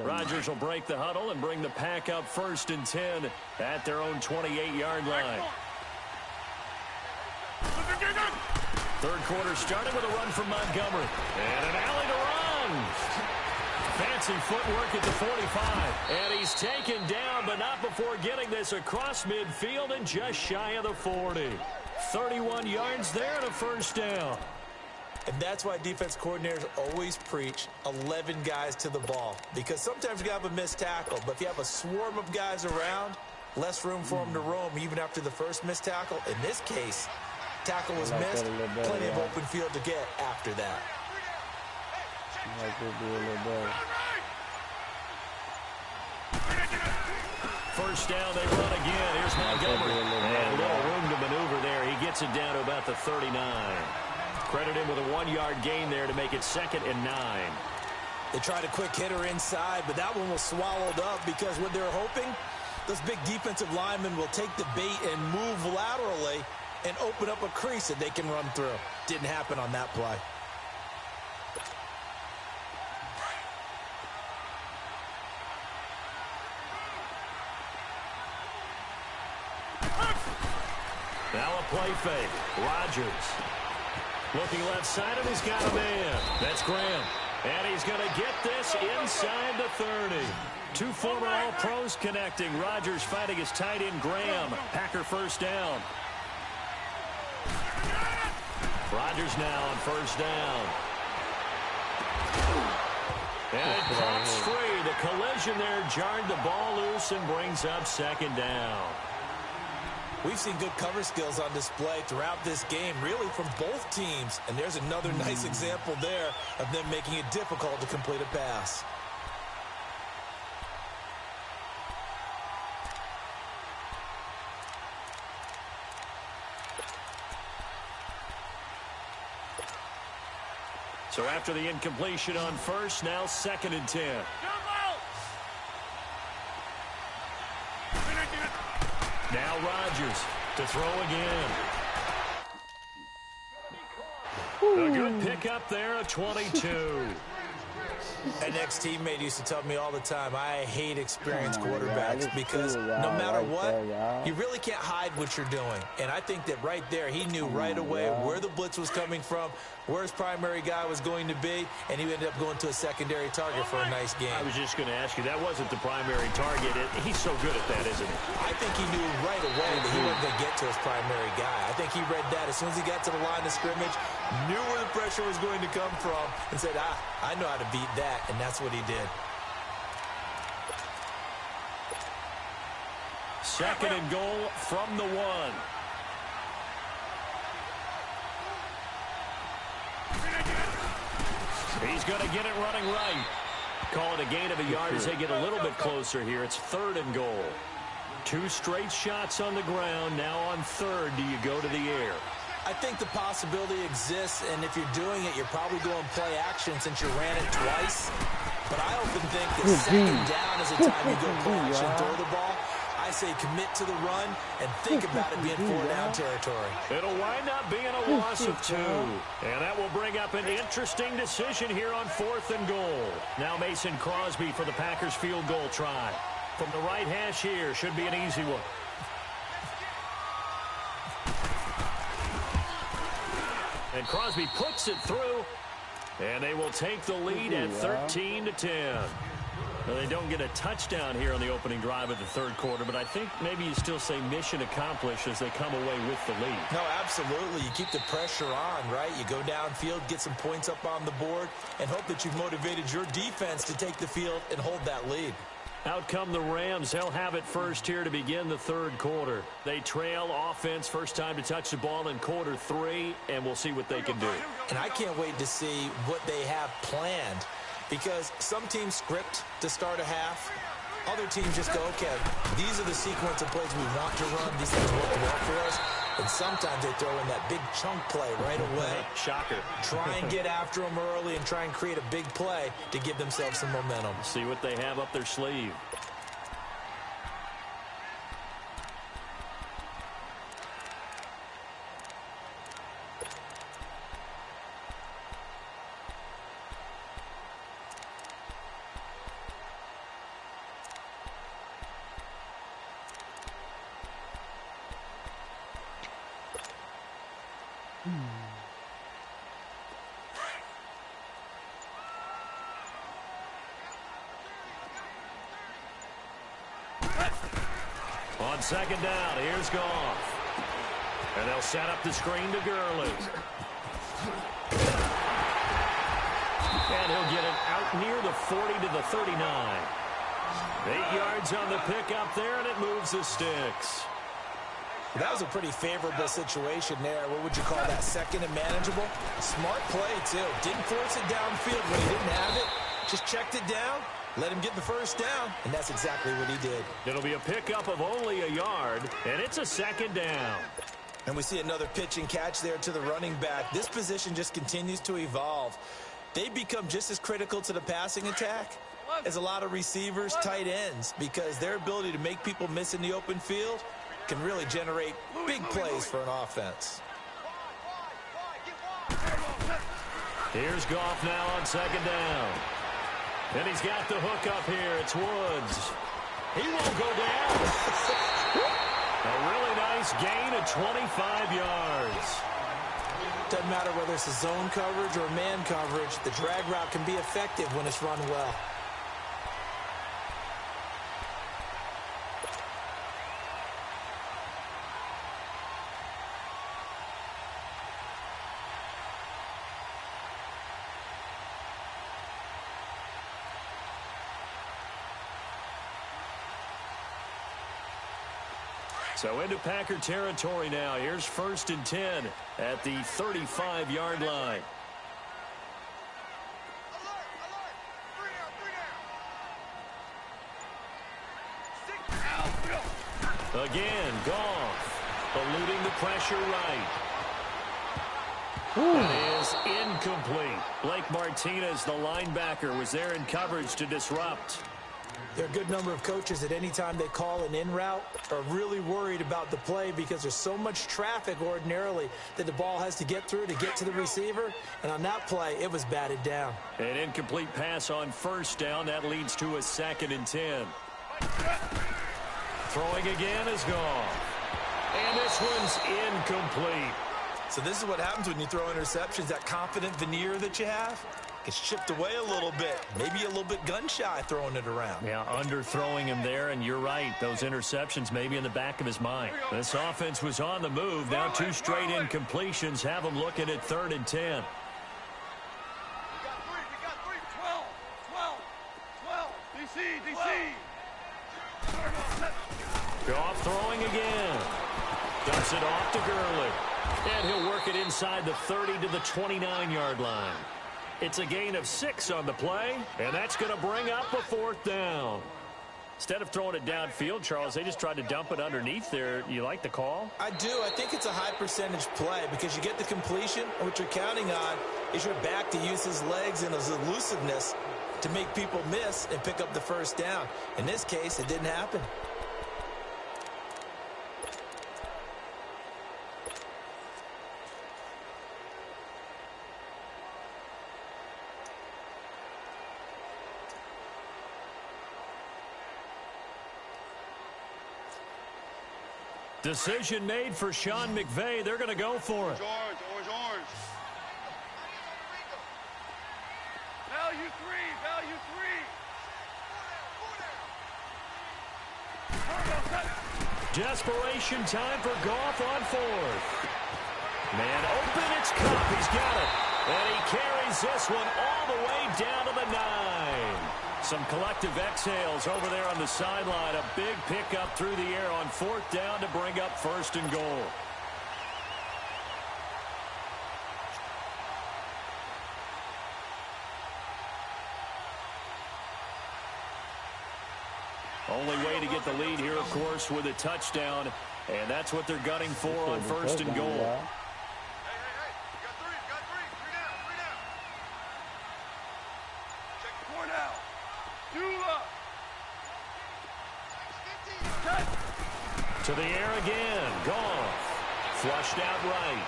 Rodgers will break the huddle and bring the pack up 1st and 10 at their own 28-yard line. Third quarter starting with a run from Montgomery. And an alley to run. Fancy footwork at the 45. And he's taken down, but not before getting this across midfield and just shy of the 40. 31 yards there and a first down. And that's why defense coordinators always preach 11 guys to the ball. Because sometimes you have a missed tackle, but if you have a swarm of guys around, less room for them to roam even after the first missed tackle. In this case, tackle was missed, plenty of open field to get after that. First down, they run again. Here's Montgomery. And a little room to maneuver there. He gets it down to about the 39. Credit him with a 1-yard gain there to make it 2nd and 9. They tried a quick hitter inside, but that one was swallowed up because what they're hoping, those big defensive linemen will take the bait and move laterally and open up a crease that they can run through. Didn't happen on that play. Now a play fake. Rodgers. Looking left side, and he's got a man. That's Graham. And he's going to get this inside the 30. 2 former All-Pros connecting. Rodgers fighting his tight end, Graham. Packer first down. Rodgers now on first down. And it pops free. The collision there jarred the ball loose and brings up 2nd down. We've seen good cover skills on display throughout this game, really from both teams. And there's another nice example there of them making it difficult to complete a pass. So after the incompletion on first, now 2nd and 10. Now Rodgers to throw again. A good pickup there, a 22. An ex-teammate used to tell me all the time, I hate experienced quarterbacks because no matter what, you really can't hide what you're doing. And I think that right there, he knew right away where the blitz was coming from, where his primary guy was going to be, and he ended up going to a secondary target for a nice game. I was just going to ask you, that wasn't the primary target. He's so good at that, isn't he? I think he knew right away that he wasn't going to get to his primary guy. I think he read that as soon as he got to the line of scrimmage, knew where the pressure was going to come from, and said, I know how to beat that, and that's what he did. Second and goal from the 1. He's going to get it running right. Call it a gain of a yard as they get a little bit closer here. It's 3rd and goal. 2 straight shots on the ground. Now on 3rd, do you go to the air? I think the possibility exists, and if you're doing it, you're probably going play action since you ran it twice. But I often think that second down is the time you go play action, throw the ball. I say commit to the run and think about it being 4-down territory. It'll wind up being a loss of 2. And that will bring up an interesting decision here on 4th and goal. Now Mason Crosby for the Packers field goal try. From the right hash here, should be an easy one. And Crosby puts it through. And they will take the lead at 13-10. Well, they don't get a touchdown here on the opening drive of the 3rd quarter, but I think maybe you still say mission accomplished as they come away with the lead. No, absolutely. You keep the pressure on, right? You go downfield, get some points up on the board, and hope that you've motivated your defense to take the field and hold that lead. Out come the Rams. They'll have it first here to begin the 3rd quarter. They trail offense, first time to touch the ball in quarter 3, and we'll see what they can do. And I can't wait to see what they have planned, because some teams script to start a half. Other teams just go, okay, these are the sequence of plays we want to run. These things work well for us. And sometimes they throw in that big chunk play right away. Shocker. Try and get after them early and try and create a big play to give themselves some momentum. See what they have up their sleeve. On 2nd down, here's Goff. And they'll set up the screen to Gurley. And he'll get it out near the 40 to the 39. 8 yards on the pickup there, and it moves the sticks. That was a pretty favorable situation there. What would you call that? Second and manageable? Smart play, too. Didn't force it downfield when he didn't have it. Just checked it down. Let him get the first down, and that's exactly what he did. It'll be a pickup of only a yard, and it's a 2nd down. And we see another pitch and catch there to the running back. This position just continues to evolve. They become just as critical to the passing attack as a lot of receivers, tight ends, because their ability to make people miss in the open field can really generate big plays for an offense. Here's Goff now on 2nd down. And he's got the hook up here. It's Woods. He won't go down. A really nice gain of 25 yards. Doesn't matter whether it's a zone coverage or man coverage. The drag route can be effective when it's run well. So into Packer territory now. Here's 1st and 10 at the 35-yard line. Again, Goff eluding the pressure right. It is incomplete. Blake Martinez, the linebacker, was there in coverage to disrupt. There are a good number of coaches at any time they call an in route are really worried about the play because there's so much traffic ordinarily that the ball has to get through to get to the receiver. And on that play, it was batted down. An incomplete pass on first down. That leads to a 2nd and 10. Throwing again is gone. And this one's incomplete. So this is what happens when you throw interceptions. That confident veneer that you have gets chipped away a little bit. Maybe a little bit gun-shy throwing it around. Yeah, underthrowing him there, and you're right. Those interceptions may be in the back of his mind. This offense was on the move. Now 2 straight incompletions have them looking at 3rd and 10. We got three. 12. DC. Goff throwing again. Dumps it off to Gurley. And he'll work it inside the 30 to the 29-yard line. It's a gain of 6 on the play, and that's going to bring up a 4th down. Instead of throwing it downfield, Charles, they just tried to dump it underneath there. You like the call? I do. I think it's a high-percentage play because you get the completion, and what you're counting on is your back to use his legs and his elusiveness to make people miss and pick up the 1st down. In this case, it didn't happen. Decision made for Sean McVay. They're going to go for it. Orange. Value three. Desperation time for Goff on 4th. Man open, it's Cup. He's got it. And he carries this one all the way down to the 9. Some collective exhales over there on the sideline. A big pickup through the air on 4th down to bring up 1st and goal. Only way to get the lead here, of course, with a touchdown. And that's what they're gunning for on 1st and goal. Hey. We got three. Three down. Check the 4 now. 2 up. To the air again. Goff. Flushed out right.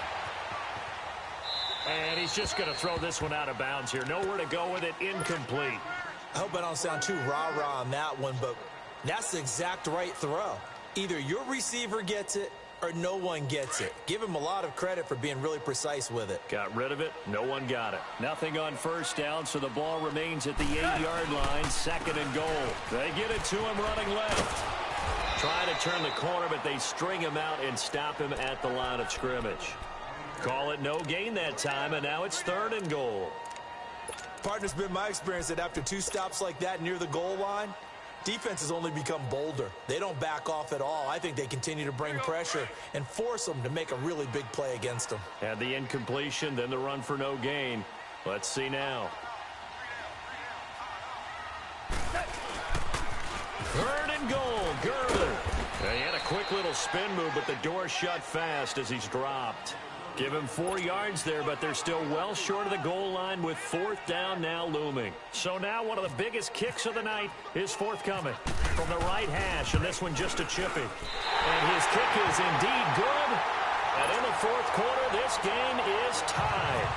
And he's just going to throw this one out of bounds here. Nowhere to go with it. Incomplete. I hope I don't sound too rah-rah on that one, but that's the exact right throw. Either your receiver gets it or no one gets it. Give him a lot of credit for being really precise with it. Got rid of it. No one got it. Nothing on 1st down, so the ball remains at the 8-yard line. 2nd and goal. They get it to him running left. Trying to turn the corner, but they string him out and stop him at the line of scrimmage. Call it no gain that time, and now it's 3rd and goal. Partner's been my experience that after 2 stops like that near the goal line, defense has only become bolder. They don't back off at all. I think they continue to bring pressure and force them to make a really big play against them. And the incompletion, then the run for no gain. Let's see now. 3rd and goal, Gurley. He had a quick little spin move, but the door shut fast as he's dropped. Give him 4 yards there, but they're still well short of the goal line with 4th down now looming. So now one of the biggest kicks of the night is forthcoming from the right hash, and this one just a chippy. And his kick is indeed good. And in the 4th quarter, this game is tied.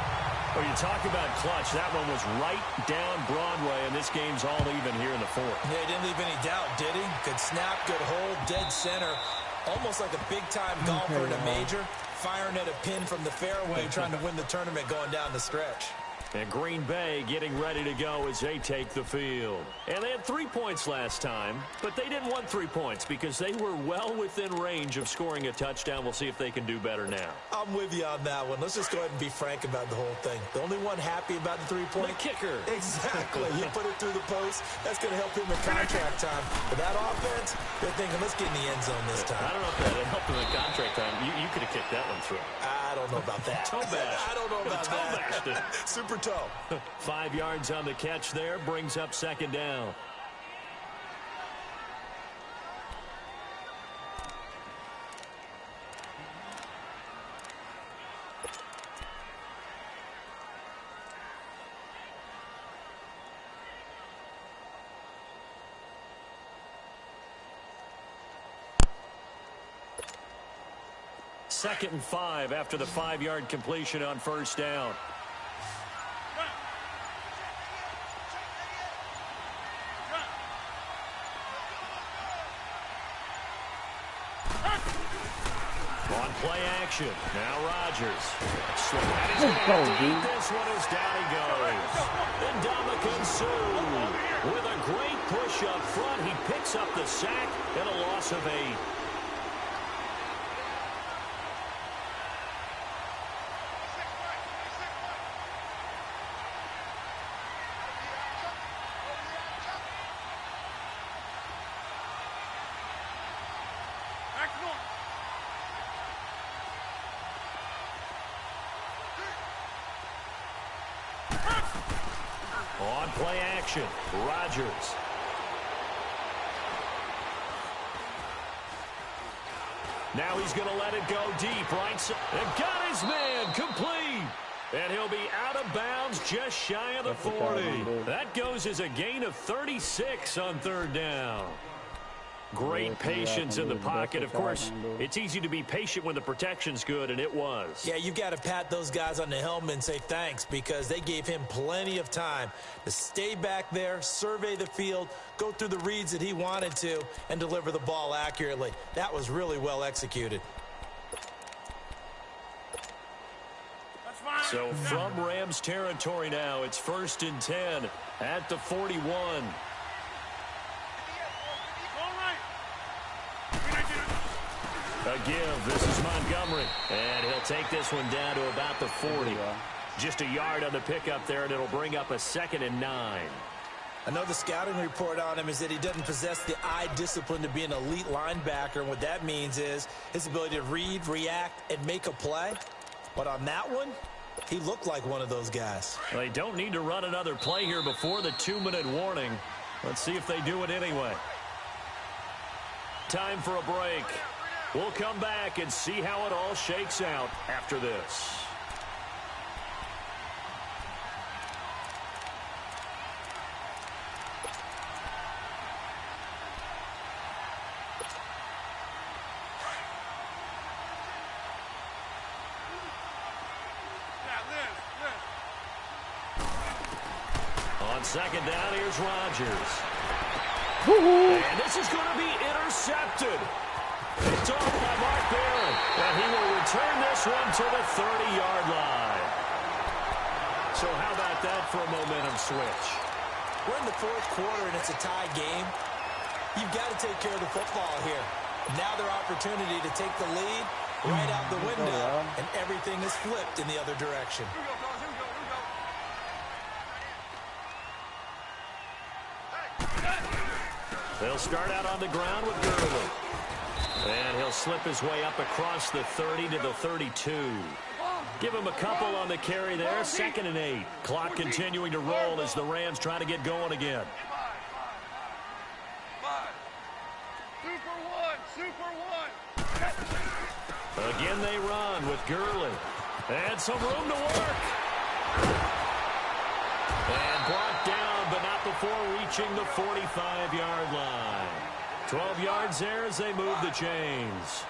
Well, you talk about clutch. That one was right down Broadway, and this game's all even here in the 4th. Yeah, he didn't leave any doubt, did he? Good snap, good hold, dead center. Almost like a big-time golfer in a major, firing at a pin from the fairway, trying to win the tournament going down the stretch. And Green Bay getting ready to go as they take the field. And they had 3 points last time, but they didn't want 3 points because they were well within range of scoring a touchdown. We'll see if they can do better now. I'm with you on that one. Let's just go ahead and be frank about the whole thing. The only one happy about the 3-point? The kicker. Exactly. You put it through the post. That's going to help him in contract time. But that offense, they're thinking, let's get in the end zone this time. I don't know if that helped him in contract time. You could have kicked that one through. I don't know about that. Toe bash. I don't know about that. Super toe. 5 yards on the catch there, brings up 2nd down. 2nd and 5 after the 5-yard completion on first down. On play action. Now Rodgers. This one is down he goes. And Ndamukong Suh with a great push up front. He picks up the sack and a loss of 8. On play action, Rodgers. Now he's going to let it go deep, right side. And got his man complete. And he'll be out of bounds just shy of the 40. That goes as a gain of 36 on 3rd down. Great patience in the pocket. Of course, it's easy to be patient when the protection's good, and it was. Yeah, you've got to pat those guys on the helmet and say thanks because they gave him plenty of time to stay back there, survey the field, go through the reads that he wanted to, and deliver the ball accurately. That was really well executed. So from Rams territory now, it's 1st and 10 at the 41. A give. This is Montgomery. And he'll take this one down to about the 40. Just a yard on the pickup there, and it'll bring up a 2nd and 9. I know the scouting report on him is that he doesn't possess the eye discipline to be an elite linebacker. And what that means is his ability to read, react, and make a play. But on that one, he looked like one of those guys. Well, they don't need to run another play here before the 2-minute warning. Let's see if they do it anyway. Time for a break. We'll come back and see how it all shakes out after this. On 2nd down, here's Rodgers. And this is going to be intercepted. It's off by Mark Barron, and he will return this one to the 30-yard line. So how about that for a momentum switch? We're in the 4th quarter, and it's a tie game. You've got to take care of the football here. Now their opportunity to take the lead right out the window, and everything is flipped in the other direction. They'll start out on the ground with Gurley. And he'll slip his way up across the 30 to the 32. Give him a couple on the carry there. 2nd and 8. Clock continuing to roll as the Rams try to get going again. Again they run with Gurley. And some room to work. And brought down, but not before reaching the 45-yard line. 12 yards there as they move the chains.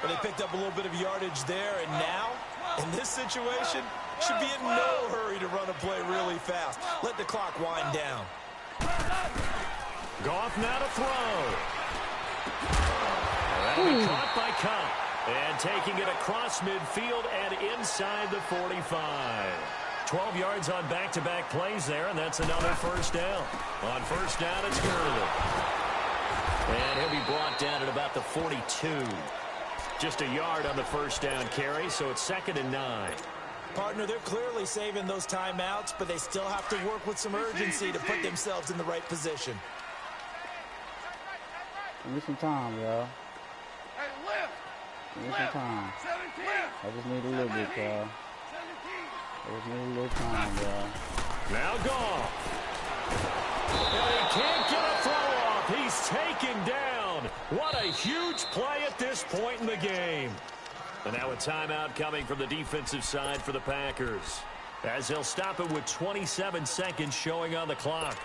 Well, they picked up a little bit of yardage there, and now, in this situation, should be in no hurry to run a play really fast. Let the clock wind down. Goff now to throw. That'll be caught by Cup. And taking it across midfield and inside the 45. 12 yards on back-to-back plays there, and that's another 1st down. On 1st down, it's Gurley. And he'll be brought down at about the 42. Just a yard on the 1st down carry, so it's 2nd and 9. Partner, they're clearly saving those timeouts, but they still have to work with some urgency to put themselves in the right position. Give me some time, y'all. Give me some time. I just need a little bit, y'all. I just need a little time, y'all. Now Goff. And he can't get a throw off. He's taken down. What a huge play at this point in the game. And now a timeout coming from the defensive side for the Packers, as they'll stop it with 27 seconds showing on the clock.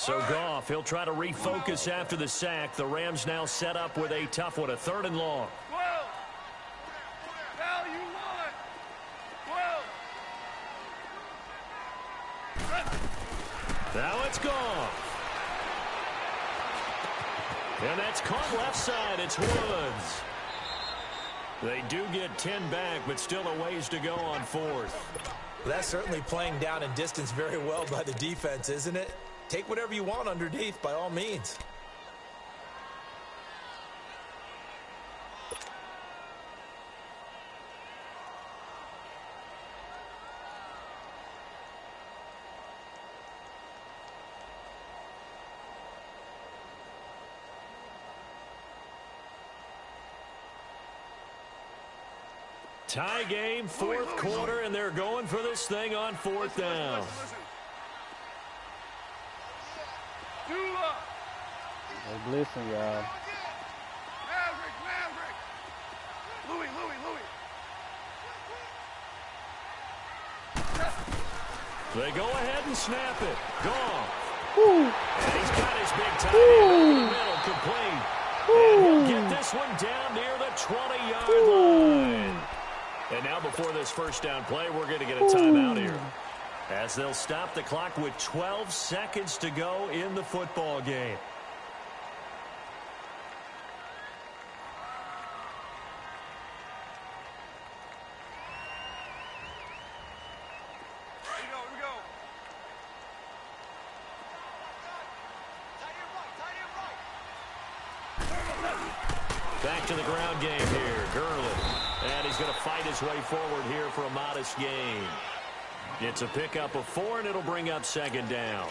So Goff, he'll try to refocus after the sack. The Rams now set up with a tough one, a 3rd and long. 12. Now you want it. 12. Now it's gone. And that's caught left side. It's Woods. They do get 10 back, but still a ways to go on 4th. That's certainly playing down and distance very well by the defense, isn't it? Take whatever you want underneath, by all means. Tie game, 4th quarter, and they're going for this thing on 4th down. Listen. Dula. Hey, listen, y'all. Maverick. Louis. They go ahead and snap it. Gone. And he's got his big tight end over the middle, complete. And he'll get this one down near the 20-yard line. And now before this first down play, we're going to get a timeout here, as they'll stop the clock with 12 seconds to go in the football game. Here we go. Back to the ground game here, Gurley. And he's going to fight his way forward here for a modest gain. It's a pickup of 4, and it'll bring up 2nd down.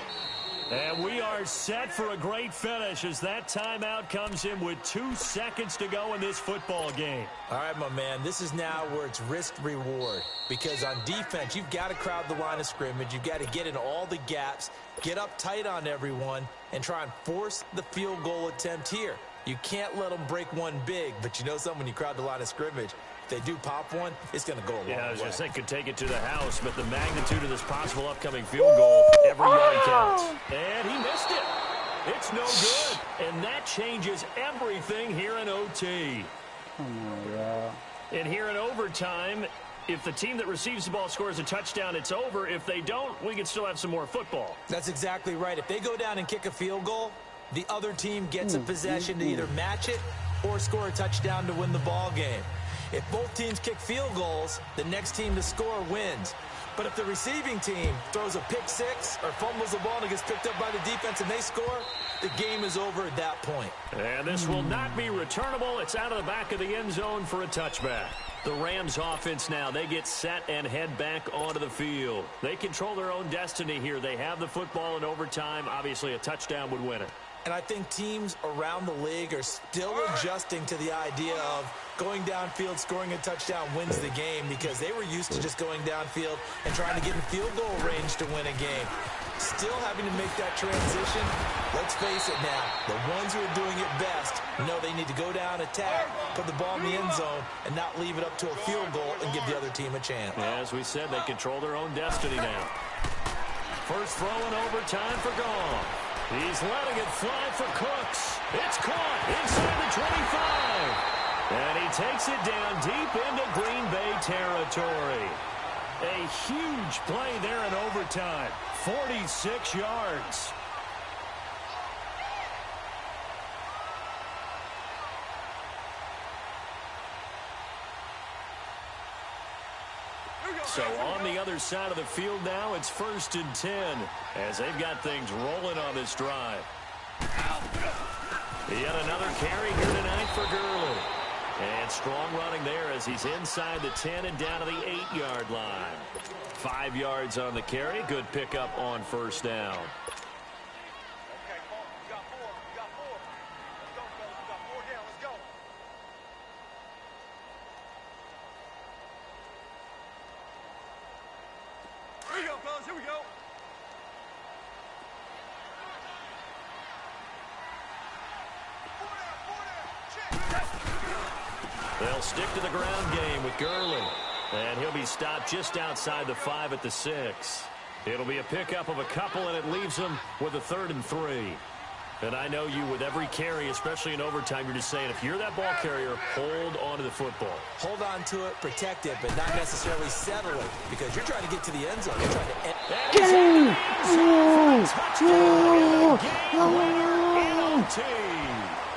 And we are set for a great finish as that timeout comes in with 2 seconds to go in this football game. All right, my man, this is now where it's risk-reward. Because on defense, you've got to crowd the line of scrimmage. You've got to get in all the gaps, get up tight on everyone, and try and force the field goal attempt here. You can't let them break one big, but you know something, when you crowd the line of scrimmage, if they do pop one, it's going to go a long way. Yeah, I was just saying, could take it to the house, but the magnitude of this possible upcoming field goal, every yard counts. And he missed it. It's no good. And that changes everything here in OT. Come on, y'all. And here in overtime, if the team that receives the ball scores a touchdown, it's over. If they don't, we can still have some more football. That's exactly right. If they go down and kick a field goal, the other team gets a possession to either match it or score a touchdown to win the ball game. If both teams kick field goals, the next team to score wins. But if the receiving team throws a pick six or fumbles the ball and it gets picked up by the defense and they score, the game is over at that point. And this will not be returnable. It's out of the back of the end zone for a touchback. The Rams offense now, they get set and head back onto the field. They control their own destiny here. They have the football in overtime. Obviously, a touchdown would win it. And I think teams around the league are still adjusting to the idea of going downfield, scoring a touchdown wins the game, because they were used to just going downfield and trying to get in field goal range to win a game. Still having to make that transition. Let's face it now, the ones who are doing it best know they need to go down, attack, put the ball in the end zone, and not leave it up to a field goal and give the other team a chance. As we said, they control their own destiny now. First throw in overtime for Goff. He's letting it fly for Cooks. It's caught inside the 25. And he takes it down deep into Green Bay territory. A huge play there in overtime. 46 yards. So on the other side of the field now, it's 1st and 10 as they've got things rolling on this drive. Yet another carry here tonight for Gurley. And strong running there as he's inside the 10 and down to the 8-yard line. 5 yards on the carry. Good pickup on first down. Okay, come on. You got 4. You got 4. Let's go, fellas. We got 4 down. Let's go. Here we go, fellas. Here we go. They'll stick to the ground game with Gurley. And he'll be stopped just outside the 5 at the 6. It'll be a pickup of a couple, and it leaves them with a 3rd and 3. And I know you, with every carry, especially in overtime, you're just saying, if you're that ball carrier, hold on to the football. Hold on to it, protect it, but not necessarily settle it, because you're trying to get to the end zone. You're trying to end. Game!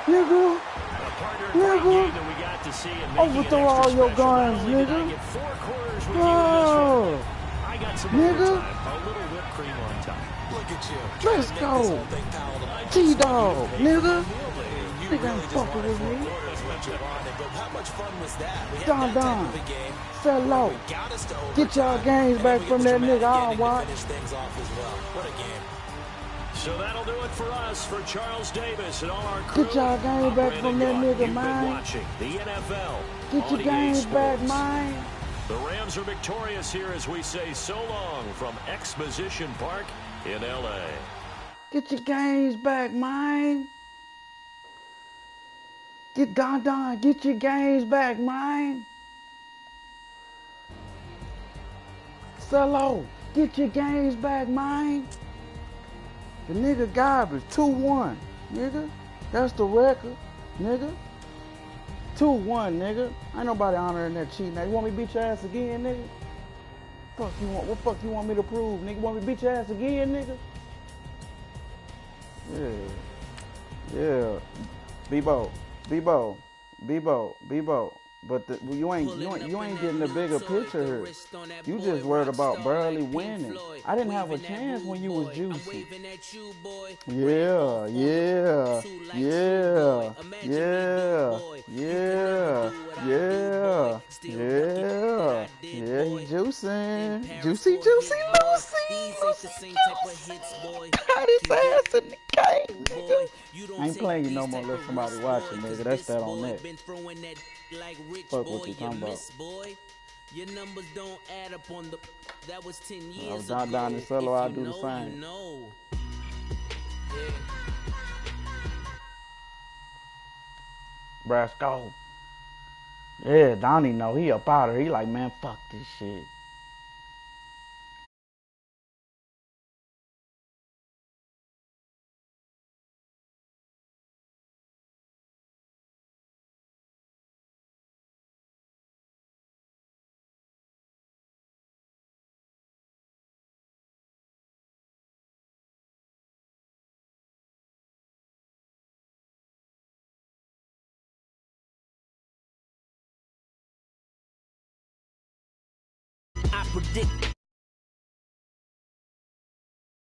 Nigga! Nigga! Overthrow all your guns, nigga! Oh! Nigga! A little whipped cream on top. Look at you. Let's go! T-Dog, nigga! Nigga ain't fucking with me. How much fun was that? Don. Sell out. Get y'all games back from that nigga. I'll watch. What a game. So that'll do it for us, for Charles Davis and all our crew. Get y'all games back from that nigga, You've man. been watching the NFL. Get your games back, man. The Rams are victorious here as we say so long from Exposition Park in L.A. Get your games back, man. Get Don. Get your games back, man. Solo. Get your games back, man. The nigga garbage. 2-1, nigga. That's the record, nigga. 2-1, nigga. Ain't nobody honoring that cheat. Now you want me to beat your ass again, nigga? Fuck you want? What fuck you want me to prove, nigga? Want me to beat your ass again, nigga? Yeah. Bebo. But you ain't getting the bigger picture here. You just worried about barely winning. I didn't have a chance when you was juicy. Yeah. He juicing. Juicy. Got his ass in the game, nigga. I ain't playing you no more unless somebody watching, nigga. That's that on that. Fuck what you talking about. Your numbers don't add up on the. That was 10 years ago. Down in solo, I'll do the same. Brasco. Yeah, Donnie know he up out here. He like, man, fuck this shit. I predict